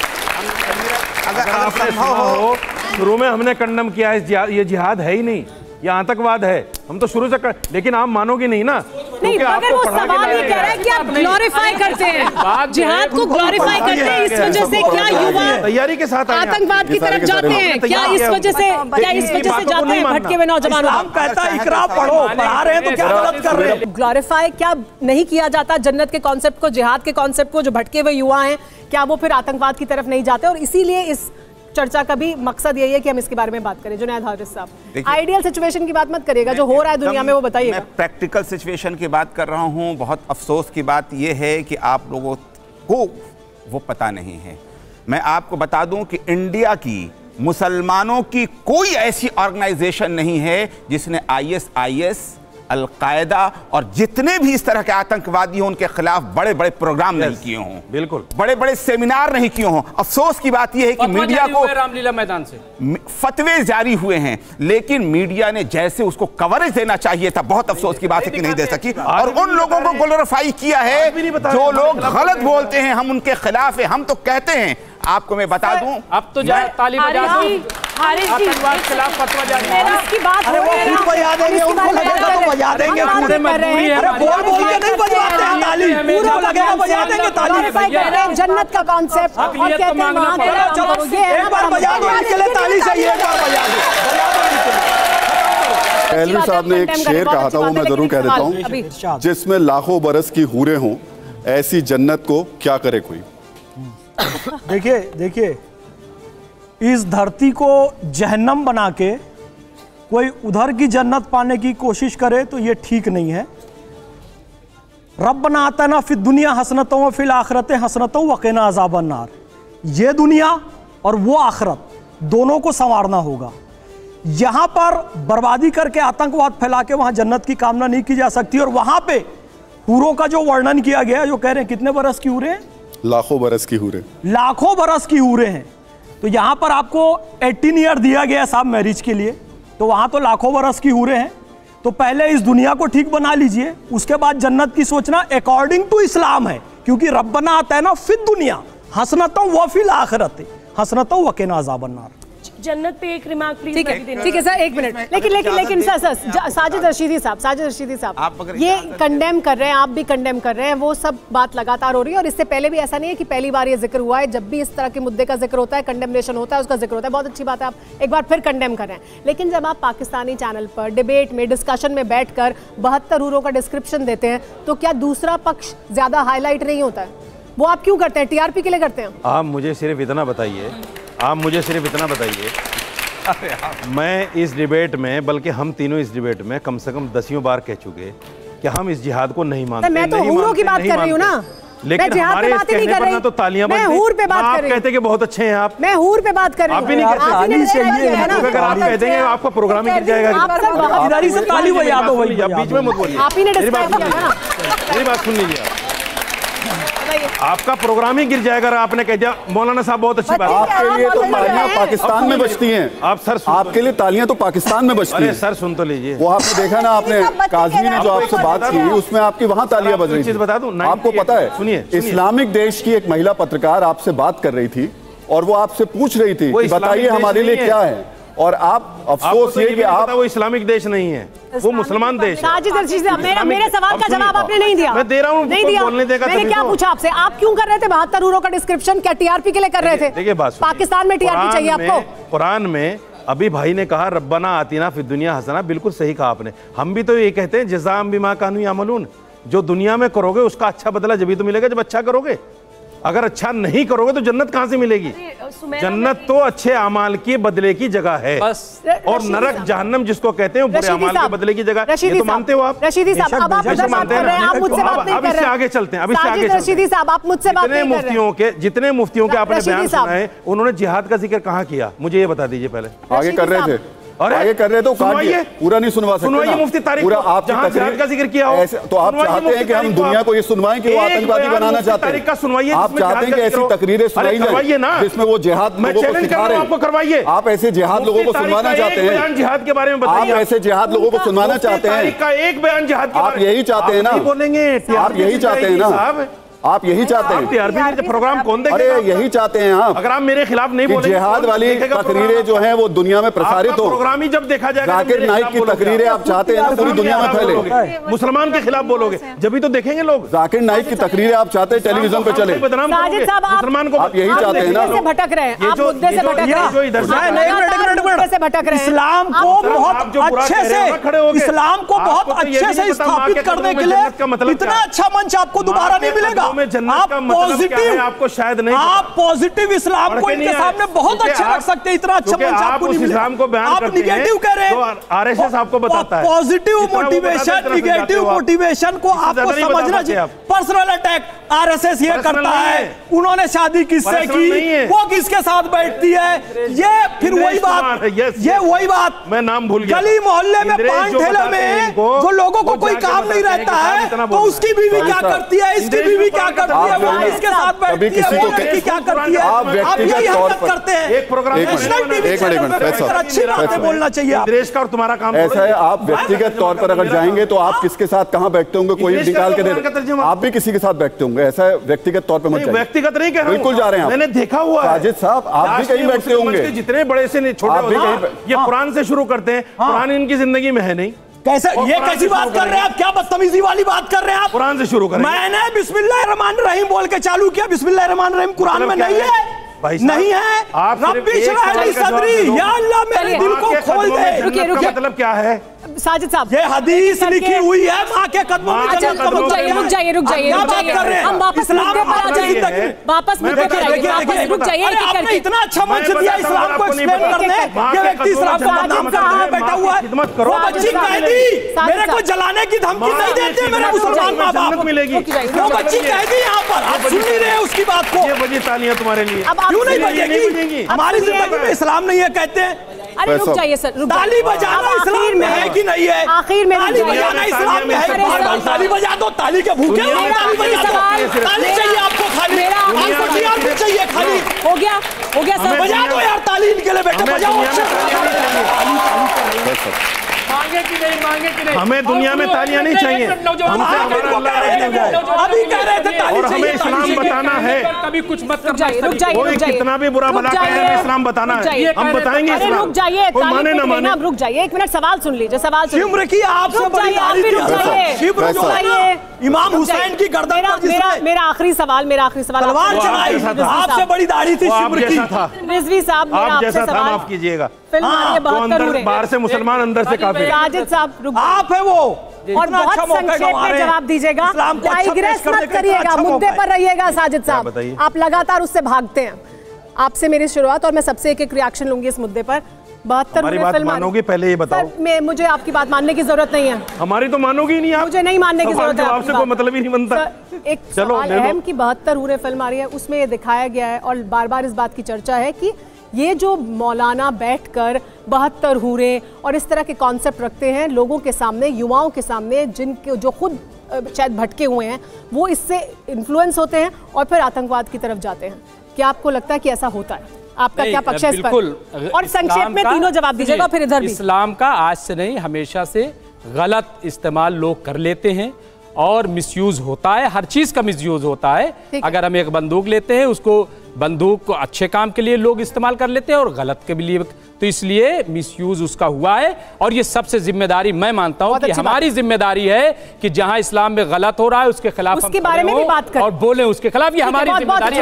Speaker 10: अगर आपने सुना हो, शुरू में हमने कंडम किया है, ये जिहाद है ही नहीं।
Speaker 4: ये आतंकवाद है, हम तो शुरू से लेकिन आप मानोगे नहीं ना।
Speaker 2: नहीं, मगर वो सवाल ये कह रहा है कि आप ग्लोरीफाई करते हैं, जिहाद को ग्लोरीफाई करते हैं, इस वजह से क्या युवा
Speaker 4: तैयारी के साथ
Speaker 2: आतंकवाद की तरफ जाते हैं? क्या इस वजह से जाते हैं भटके हुए नौजवानों?
Speaker 11: हम कहता है इकरा पढ़ो, पढ़ा रहे हैं तो क्या गलत कर रहे हैं?
Speaker 2: ग्लोरीफाई क्या नहीं किया जाता जन्नत के कॉन्सेप्ट को, जिहाद के कॉन्सेप्ट को? जो भटके हुए युवा हैं, क्या वो फिर आतंकवाद की तरफ नहीं जाते? और इसीलिए इस चर्चा का भी मकसद यही है कि हम इसके बारे में बात करें। जुनैद हारिस साहब, आइडियल सिचुएशन की बात मत करिएगा, जो हो रहा है दुनिया में वो बताइएगा।
Speaker 3: मैं प्रैक्टिकल सिचुएशन की बात कर रहा हूं। बहुत अफसोस की बात यह है कि आप लोगों को वो पता नहीं है। मैं आपको बता दूं कि इंडिया की मुसलमानों की कोई ऐसी ऑर्गेनाइजेशन नहीं है जिसने ISIS, अल-कायदा और जितने भी इस तरह के आतंकवादी हों उनके खिलाफ बड़े बड़े प्रोग्राम नहीं किए हों,
Speaker 4: बिल्कुल
Speaker 3: बड़े बड़े सेमिनार नहीं किए हों। अफसोस की बात यह है कि मीडिया को
Speaker 9: रामलीला मैदान से
Speaker 3: फतवे जारी हुए हैं, लेकिन मीडिया ने जैसे उसको कवरेज देना चाहिए था, बहुत अफसोस की बात है कि नहीं दे सकी। और उन लोगों को ग्लोरीफाई किया है जो लोग गलत बोलते हैं, हम उनके खिलाफ है। हम तो कहते हैं, आपको मैं बता दूं,
Speaker 9: अब तो ताली बजा आतंकवाद के खिलाफ फतवा जारी
Speaker 2: की बात
Speaker 11: अरे वो खुद बजा देंगे, उनको लगेगा तो बजा देंगे।
Speaker 2: अरे
Speaker 11: बोल बोल के नहीं बजवाते हैं ताली, उनको लगेगा बजा देंगे ताली।
Speaker 2: जन्नत का कॉन्सेप्ट और कहते हैं वहां पे
Speaker 11: एक बार बजा दो इनके लिए ताली चाहिए, एक बार बजा दो।
Speaker 1: पहलवी साहब ने एक शेर कहा था, वो मैं जरूर कह देता हूँ, जिसमें लाखों बरस की हूरें हों, ऐसी जन्नत को क्या करे कोई।
Speaker 11: देखिए इस धरती को जहन्नम बना के कोई उधर की जन्नत पाने की कोशिश करे तो ये ठीक नहीं है। रब्बना आतना फिद दुनिया हसनतों व फिल आखिरत हसनतों व क़िना अज़ाबन नार। ये दुनिया और वो आखिरत दोनों को संवारना होगा। यहां पर बर्बादी करके आतंकवाद फैला के वहां जन्नत की कामना नहीं की जा सकती। और वहां पे हूरों का जो वर्णन किया गया, जो कह रहे हैं कितने बरस की हूरें,
Speaker 1: लाखों बरस की हूरें,
Speaker 11: लाखों बरस की हूरें हैं। तो यहां पर आपको 18 ईयर दिया गया है साहब मैरिज के लिए, तो वहां तो लाखों बरस की हूरें हैं। तो पहले इस दुनिया को ठीक बना लीजिए, उसके बाद जन्नत की सोचना अकॉर्डिंग टू इस्लाम है। क्योंकि रब्बना आतना फिद दुनिया हसनतों व फिल आखिरत हसनतों व क़िना अज़ाबन नार।
Speaker 6: जन्नत पे एक रिमार्क प्लीज।
Speaker 2: ठीक है सर, एक मिनट। लेकिन सर साजिद रशीदी साहब ये कंडेम कर रहे हैं, आप भी कंडेम कर रहे हैं, वो सब बात लगातार हो रही है। और इससे पहले भी ऐसा नहीं है कि पहली बार ये जिक्र हुआ है। जब भी इस तरह के मुद्दे का जिक्र होता है, कंडेमनेशन होता है, उसका जिक्र होता है, बहुत अच्छी बात है, आप एक बार फिर कंडेम कर रहे हैं। लेकिन जब आप पाकिस्तानी चैनल पर डिबेट में, डिस्कशन में बैठकर 72 हूरों का डिस्क्रिप्शन देते हैं, तो क्या दूसरा पक्ष ज्यादा हाईलाइट नहीं होता है? वो आप क्यों करते हैं? TRP के लिए करते हैं?
Speaker 4: आप मुझे सिर्फ इतना बताइए, मैं इस डिबेट में, बल्कि हम तीनों इस डिबेट में कम से कम 10 बार कह चुके कि हम इस जिहाद को नहीं मानते।
Speaker 2: मैं तो हूरों की बात कर रही हूँ ना,
Speaker 4: लेकिन हमारे इस कहने पर ना तो तालियां बजती।
Speaker 2: मैं हूर पे बात कर रही हूं।
Speaker 4: कहते कि बहुत अच्छे हैं आप,
Speaker 2: मैं हूर पे बात कर रही हूं।
Speaker 4: आप भी नहीं कहते। अगर आप कह देंगे आपका प्रोग्राम ही गिर जाएगा।
Speaker 11: इधर ही से ताली बजा दो,
Speaker 4: बीच में मत बोलिए।
Speaker 2: आप ही ने डिस्क्राइब किया ना,
Speaker 4: मेरी बात सुन लीजिए। आपका प्रोग्राम ही गिर जाएगा। आपने कह दिया मौलाना साहब बहुत अच्छी बात।
Speaker 1: आपके लिए तो तालियां पाकिस्तान में बजती हैं।
Speaker 4: आप सर,
Speaker 1: आपके लिए तालियां तो पाकिस्तान में बजती हैं।
Speaker 4: सर सुन तो लीजिए,
Speaker 1: वो आपने देखा ना, आपने काज़मी ने जो आपसे बात की उसमें आपकी वहां तालियां बज रही थी।
Speaker 4: बता दूं,
Speaker 1: आपको पता है,
Speaker 4: सुनिए,
Speaker 1: इस्लामिक देश की एक महिला पत्रकार आपसे बात कर रही थी और वो आपसे पूछ रही थी कि बताइए हमारे लिए क्या है। और आप, अफसोस ये कि आप,
Speaker 4: वो इस्लामिक देश नहीं है, वो मुसलमान देश है।
Speaker 2: मेरे सवाल का जवाब आपने नहीं दिया।
Speaker 4: मैं दे रहा हूँ,
Speaker 2: नहीं दिया। मैंने क्या पूछा आपसे? आप क्यों कर रहे थे 72 हूरों का डिस्क्रिप्शन? क्या TRP के लिए कर रहे थे?
Speaker 4: देखिए बात,
Speaker 2: पाकिस्तान में TRP चाहिए आपको?
Speaker 4: कुरान में अभी भाई ने कहा रब्बना आतिना फिद दुनिया हसना, बिल्कुल सही कहा आपने। हम भी तो ये कहते हैं जज़ाअम बिमा कानू यामलून, जो दुनिया में करोगे उसका अच्छा बदला जब ही तो मिलेगा जब अच्छा करोगे। अगर अच्छा नहीं करोगे तो जन्नत कहां से मिलेगी? जन्नत तो अच्छे अमाल के बदले की जगह है, और नरक जहन्नम जिसको कहते हैं बुरे अमाल के बदले की जगह। ये तो मानते हो आप?
Speaker 2: रशीदी साहब, अब आप मुझसे बात कर रहे हैं, आप मुझसे बात नहीं कर रहे हैं।
Speaker 4: अब इससे आगे चलते हैं, अब इससे आगे
Speaker 2: रशीदी साहब, आप मुझसे बात नहीं कर रहे हैं।
Speaker 4: जितने मुफ्तियों के आपने बयान सुना है, उन्होंने जिहाद का जिक्र कहाँ किया? मुझे ये बता दीजिए पहले।
Speaker 1: आगे कर रहे थे, आगे कर रहे तो पूरा नहीं सुनवा सकते
Speaker 4: ना। मुफ्ती तारिक
Speaker 1: पूरा आप
Speaker 4: जिहाद का जिक्र किया हो,
Speaker 1: तो आप चाहते हैं कि हम दुनिया को ये सुनवाएं कि वो आतंकवादी बनाना चाहते हैं। आप चाहते हैं कि ऐसी तकरीरें सुनाई जाए जिसमें वो जिहाद लोगों को सिखा रहे हैं।
Speaker 4: करवाइए।
Speaker 1: आप ऐसे जिहाद लोगों को सुनवाना चाहते हैं?
Speaker 4: जिहाद के बारे में बताइए।
Speaker 1: आप ऐसे जिहाद लोगों को सुनवाना चाहते हैं?
Speaker 4: एक बयान जिहाद,
Speaker 1: आप यही चाहते हैं ना?
Speaker 4: बोलेंगे,
Speaker 1: आप यही चाहते हैं ना? आप यही चाहते हैं?
Speaker 10: टीआरपी प्रोग्राम कौन देखेगा?
Speaker 1: अरे यही चाहते हैं आप,
Speaker 10: अगर आप मेरे खिलाफ नहीं बोलेंगे,
Speaker 1: जिहाद वाली तकरीरें जो हैं वो दुनिया में प्रसारित हो।
Speaker 10: प्रोग्राम ही जब देखा जाएगा,
Speaker 1: जाकिर नाइक की तकरीरें आप चाहते हैं पूरी दुनिया में फैले,
Speaker 10: मुसलमान के खिलाफ बोलोगे जब भी तो देखेंगे लोग।
Speaker 1: जाकिर नाइक की तकरीरें आप चाहते हैं टेलीविजन पे चले,
Speaker 2: साजिद साहब
Speaker 10: मुसलमान को
Speaker 1: आप यही चाहते हैं ना?
Speaker 2: भटक रहे हैं आप, मुद्दे से भटक रहे हैं, मुद्दे से भटक रहे हैं।
Speaker 11: इस्लाम को बहुत अच्छे से, इस्लाम को बहुत अच्छे से स्थापित करने के लिए इतना अच्छा मंच आपको दोबारा नहीं मिलेगा। आप पॉजिटिव,
Speaker 10: आपको शायद नहीं,
Speaker 11: आप पॉजिटिव इस्लाम को इनके सामने बहुत अच्छे रख सकते हैं, इतना अच्छा मंच आपको नहीं मिलेगा। आप निगेटिव कह रहे हैं,
Speaker 10: आरएसएस आपको बताता है।
Speaker 11: पॉजिटिव मोटिवेशन, निगेटिव मोटिवेशन को आपको समझना चाहिए। पर्सनल अटैक आरएसएस ये करता है, उन्होंने शादी किससे की, वो किसके साथ बैठती है, ये फिर वही बात, ये वही बात,
Speaker 10: मैं नाम भूल गया,
Speaker 11: गली मोहल्ले में पान ठेले में जो लोगों को कोई काम नहीं रहता है तो उसकी बीवी क्या करती है, इसकी बीवी क्या करती है, वो इसके साथ बैठती है, वो लड़की क्या करती है, आप यही हरकत करते हैं।
Speaker 10: एक प्रोग्राम
Speaker 11: अच्छी बातें बोलना चाहिए
Speaker 10: देश का, और तुम्हारा काम
Speaker 1: ऐसा है। आप व्यक्तिगत तौर पर अगर जाएंगे तो आप किसके साथ कहाँ बैठते होंगे, कोई निकाल के दे, आप भी किसी के साथ बैठते होंगे, ऐसा है। व्यक्तिगत तौर पर मत जाइए।
Speaker 10: व्यक्तिगत नहीं कह रहा हूं,
Speaker 1: बिल्कुल जा रहे हैं,
Speaker 10: मैंने देखा हुआ है।
Speaker 1: साजिद साहब आप भी कहीं बैठते होंगे,
Speaker 10: जितने बड़े से छोटे होते हैं, ये कुरान से शुरू करते हैं, कुरान इनकी जिंदगी में है नहीं।
Speaker 11: कैसे ये कैसी बात कर रहे हैं आप, क्या बदतमीजी वाली बात कर रहे हैं आप?
Speaker 10: कुरान से शुरू करें।
Speaker 11: मैंने बिस्मिल्लाहिर्रहमानिर्रहीम बोल के चालू किया, बिस्मिल्लाहिर्रहमानिर्रहीम कुरान में नहीं है, नहीं है। रब्बी इश्रह ली सदरी, या अल्लाह मेरे दिल को खोल दे।
Speaker 10: रुकिए, मतलब क्या है
Speaker 2: साजिद साहब?
Speaker 11: ये हदीस लिखी हुई है, माँ के कदमों में जन्नत का
Speaker 2: रुक जाइए, रुक जाइए, रुक जाइए, हम वापस मुद्दे पर आ जाएंगे, वापस मुद्दे पर आइए, वापस रुक जाइए।
Speaker 11: आपने इतना अच्छा मंच दिया इस्लाम को एक्सप्लेन करने, ये व्यक्ति इस्लाम को बदनाम करने में बैठा हुआ है। वो बच्ची कैदी, मेरे को जलाने की धमकी नहीं देते मेरे मुसलमान माँ बाप,
Speaker 10: मिलेगी।
Speaker 11: वो बच्ची कैदी यहाँ पर, आप सुन नहीं रहे उसकी बात को।
Speaker 10: ये बजी तालियां तुम्हारे लिए,
Speaker 11: क्यों नहीं बजेगी? हमारी जिंदगी में इस्लाम नहीं है कहते हैं।
Speaker 2: अरे रुक जाइए सर,
Speaker 11: ताली बजाना इस्लाम में है कि नहीं है?
Speaker 2: आखिर में
Speaker 11: ताली बजाना इस्लाम में है। ताली बजा दो, ताली के भूखे हो, ताली बजा दो। ताली चाहिए आपको खाली, आपको टीआरपी चाहिए खाली।
Speaker 2: हो गया सर,
Speaker 11: बजा दो यार ताली इनके लिए, बेटे बजाओ।
Speaker 9: मांगे कि नहीं,
Speaker 10: हमें दुनिया में तालियां नहीं चाहिए, हमसे
Speaker 11: अभी कह रहे थे ताली
Speaker 10: और हमें इस्लाम बताना है।
Speaker 9: कभी कुछ मत
Speaker 10: कोई कितना भी बुरा भला कहे, हमें इस्लाम बताना है, हम बताएंगे इस्लाम।
Speaker 2: रुक जाइए,
Speaker 10: कोई माने ना माने,
Speaker 2: रुक जाइए, एक मिनट सवाल सुन लीजिए, सवाल सुन
Speaker 11: लीजिए। आपसे बड़ी इमाम हुसैन की गर्दन पर
Speaker 2: मेरा आखिरी सवाल
Speaker 11: तलवार चलाई, आपसे बड़ी दाढ़ी थी शिब्र की।
Speaker 2: रिजवी साहब,
Speaker 10: आप जैसा था माफ कीजिएगा, बाहर से मुसलमान अंदर से काफिर।
Speaker 2: साजिद साहब
Speaker 11: आप है वो,
Speaker 2: और बहुत संक्षेप में जवाब दीजिएगा, डाइग्रेस मत करिएगा, मुद्दे पर रहिएगा। साजिद साहब आप लगातार उससे भागते हैं, आपसे मेरी शुरुआत, और मैं सबसे एक रिएक्शन लूंगी इस मुद्दे पर। 72
Speaker 10: बात मानोगे, पहले ये बताओ।
Speaker 2: मुझे आपकी बात मानने की जरूरत नहीं है।
Speaker 10: हमारी तो मानोगी नहीं आप,
Speaker 2: मुझे नहीं मानने की जरूरत है,
Speaker 10: आपसे कोई मतलब ही नहीं बनता।
Speaker 2: एक सवाल अहम की 72 हूरें फिल्म आ रही है, उसमें ये दिखाया गया है और बार बार इस बात की चर्चा है कि ये जो मौलाना बैठकर 72 हूरें और इस तरह के कॉन्सेप्ट रखते हैं लोगों के सामने, युवाओं के सामने, जिनके जो खुद शायद भटके हुए हैं, वो इससे इन्फ्लुएंस होते हैं और फिर आतंकवाद की तरफ जाते हैं। क्या आपको लगता है कि ऐसा होता है? आपका क्या पक्ष है इस पर? और संक्षेप में तीनों जवाब दीजिएगा, फिर इधर भी।
Speaker 9: इस्लाम का आज से नहीं, हमेशा से गलत इस्तेमाल लोग कर लेते हैं और मिसयूज होता है, हर चीज का मिसयूज होता है। अगर हम एक बंदूक लेते हैं, उसको बंदूक को अच्छे काम के लिए लोग इस्तेमाल कर लेते हैं और गलत के लिए, तो इसलिए मिसयूज उसका हुआ है। और ये सबसे जिम्मेदारी मैं मानता हूं कि हमारी जिम्मेदारी है कि जहां इस्लाम में गलत हो रहा है उसके खिलाफ
Speaker 2: उसके बारे में भी बात करें
Speaker 9: और बोलें उसके खिलाफ, ये हमारी जिम्मेदारी।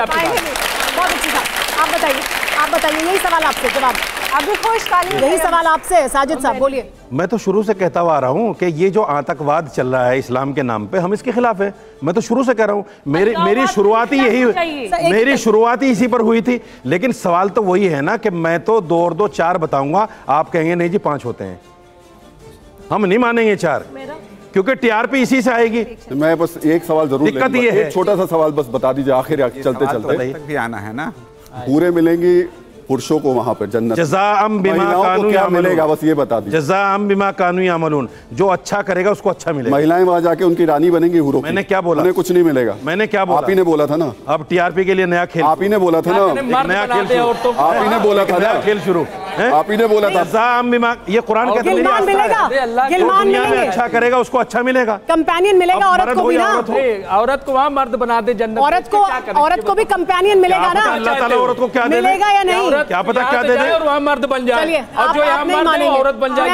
Speaker 2: आप बताइए, यही सवाल आपसे, जवाब अभी खुश यही सवाल आपसे। साजिद साहब बोलिए।
Speaker 4: मैं तो शुरू से कहता हुआ आ रहा हूँ कि ये जो आतंकवाद चल रहा है इस्लाम के नाम पे, हम इसके खिलाफ है। मैं तो शुरू से कह रहा हूँ, मेरी शुरुआत ही यही, मेरी शुरुआत ही इसी पर हुई थी। लेकिन सवाल तो वही है ना कि मैं तो 2 और 2 4 बताऊंगा, आप कहेंगे नहीं जी 5 होते हैं। हम नहीं मानेंगे 4, क्योंकि टीआरपी इसी से आएगी।
Speaker 1: मैं बस एक सवाल जरूर,
Speaker 4: दिक्कत ये है,
Speaker 1: छोटा सा सवाल बस बता दीजिए आखिर चलते चलते
Speaker 3: भी आना है ना।
Speaker 1: पूरे मिलेंगी पुरुषों को वहां पर जन्नत,
Speaker 4: जज़ाअम बिमा कानू
Speaker 1: क्या मिलेगा बस ये बता दीजिए।
Speaker 4: जज़ाअम बिमा कानू यामलून, जो अच्छा करेगा उसको अच्छा मिलेगा।
Speaker 1: महिलाएं वहां जाके उनकी रानी बनेंगी हूरों की।
Speaker 4: मैंने क्या बोला?
Speaker 1: उन्हें कुछ नहीं मिलेगा।
Speaker 4: मैंने क्या बोला?
Speaker 1: आप ही ने बोला था ना।
Speaker 4: अब टीआरपी के लिए नया खेल,
Speaker 1: आप ही ने बोला था ना,
Speaker 4: नया खेल शुरू,
Speaker 1: आप ही ने बोला था ना,
Speaker 4: खेल शुरू।
Speaker 1: आप ही ने बोला था।
Speaker 10: ये कुरान कहता है
Speaker 2: गिलमान मिलेगा, गिलमान मिलेंगे,
Speaker 10: अच्छा करेगा उसको अच्छा मिलेगा,
Speaker 2: कंपेनियन मिलेगा औरत को भी ना।
Speaker 9: औरत को वहाँ मर्द बना दे जन्नत,
Speaker 2: औरत को भी कंपेनियन मिलेगा ना।
Speaker 10: अल्लाह ताला औरत को क्या
Speaker 2: मिलेगा या नहीं,
Speaker 10: क्या पता क्या दे दे,
Speaker 9: और वहाँ मर्द बन जाए, और जो यहाँ मर्द है औरत बन जाए।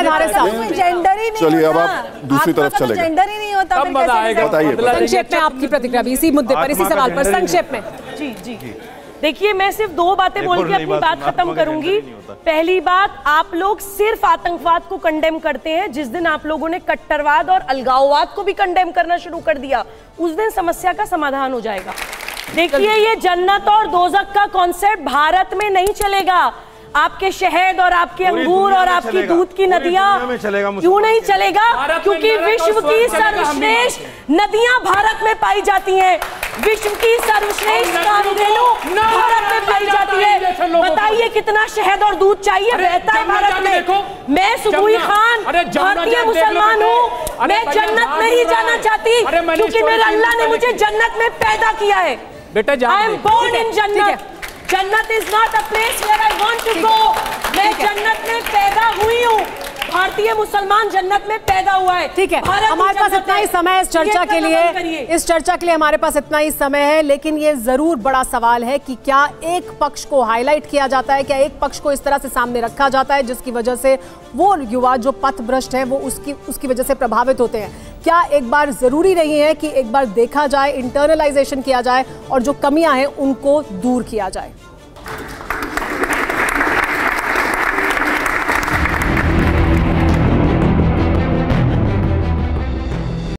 Speaker 19: जेंडर ही नहीं,
Speaker 1: चलिए अब आप दूसरी तरफ चले गए।
Speaker 19: जेंडर ही नहीं होता,
Speaker 1: बताइए
Speaker 2: संक्षेप में आपकी प्रतिक्रिया भी इसी मुद्दे पर, इसी सवाल पर संक्षेप में।
Speaker 6: जी जी, देखिए मैं सिर्फ 2 बातें बोल के अपनी बात खत्म करूंगी। पहली बात, आप लोग सिर्फ आतंकवाद को कंडेम करते हैं। जिस दिन आप लोगों ने कट्टरवाद और अलगाववाद को भी कंडेम करना शुरू कर दिया, उस दिन समस्या का समाधान हो जाएगा। देखिए ये जन्नत और दोजख का कॉन्सेप्ट भारत में नहीं चलेगा। आपके शहद और आपके अंगूर और आपकी दूध की नदियां क्यों नहीं चलेगा? क्योंकि विश्व की सर्वश्रेष्ठ नदियां भारत में पाई जाती हैं, विश्व की सर्वश्रेष्ठ कामधेनु भारत में पाई जाती है। बताइए कितना शहद और दूध चाहिए रहता है भारत में। मैं सुबुई खान भारतीय मुसलमान हूँ, मैं जन्नत में ही जाना चाहती क्योंकि मेरे अल्लाह ने मुझे जन्नत में पैदा किया है। I am born in jannat. Jannat is not a place where I want to go. मैं जन्नत में पैदा हुई हूँ, भारतीय मुसलमान जन्नत में पैदा हुआ है।
Speaker 2: ठीक है, हमारे पास इतना ही समय है इस चर्चा के लिए, इस चर्चा के लिए हमारे पास इतना ही समय है। लेकिन ये जरूर बड़ा सवाल है कि क्या एक पक्ष को हाईलाइट किया जाता है, क्या एक पक्ष को इस तरह से सामने रखा जाता है जिसकी वजह से वो युवा जो पथभ्रष्ट है वो उसकी वजह से प्रभावित होते हैं। क्या एक बार जरूरी नहीं है कि एक बार देखा जाए, इंटरनलाइजेशन किया जाए और जो कमियां हैं उनको दूर किया जाए?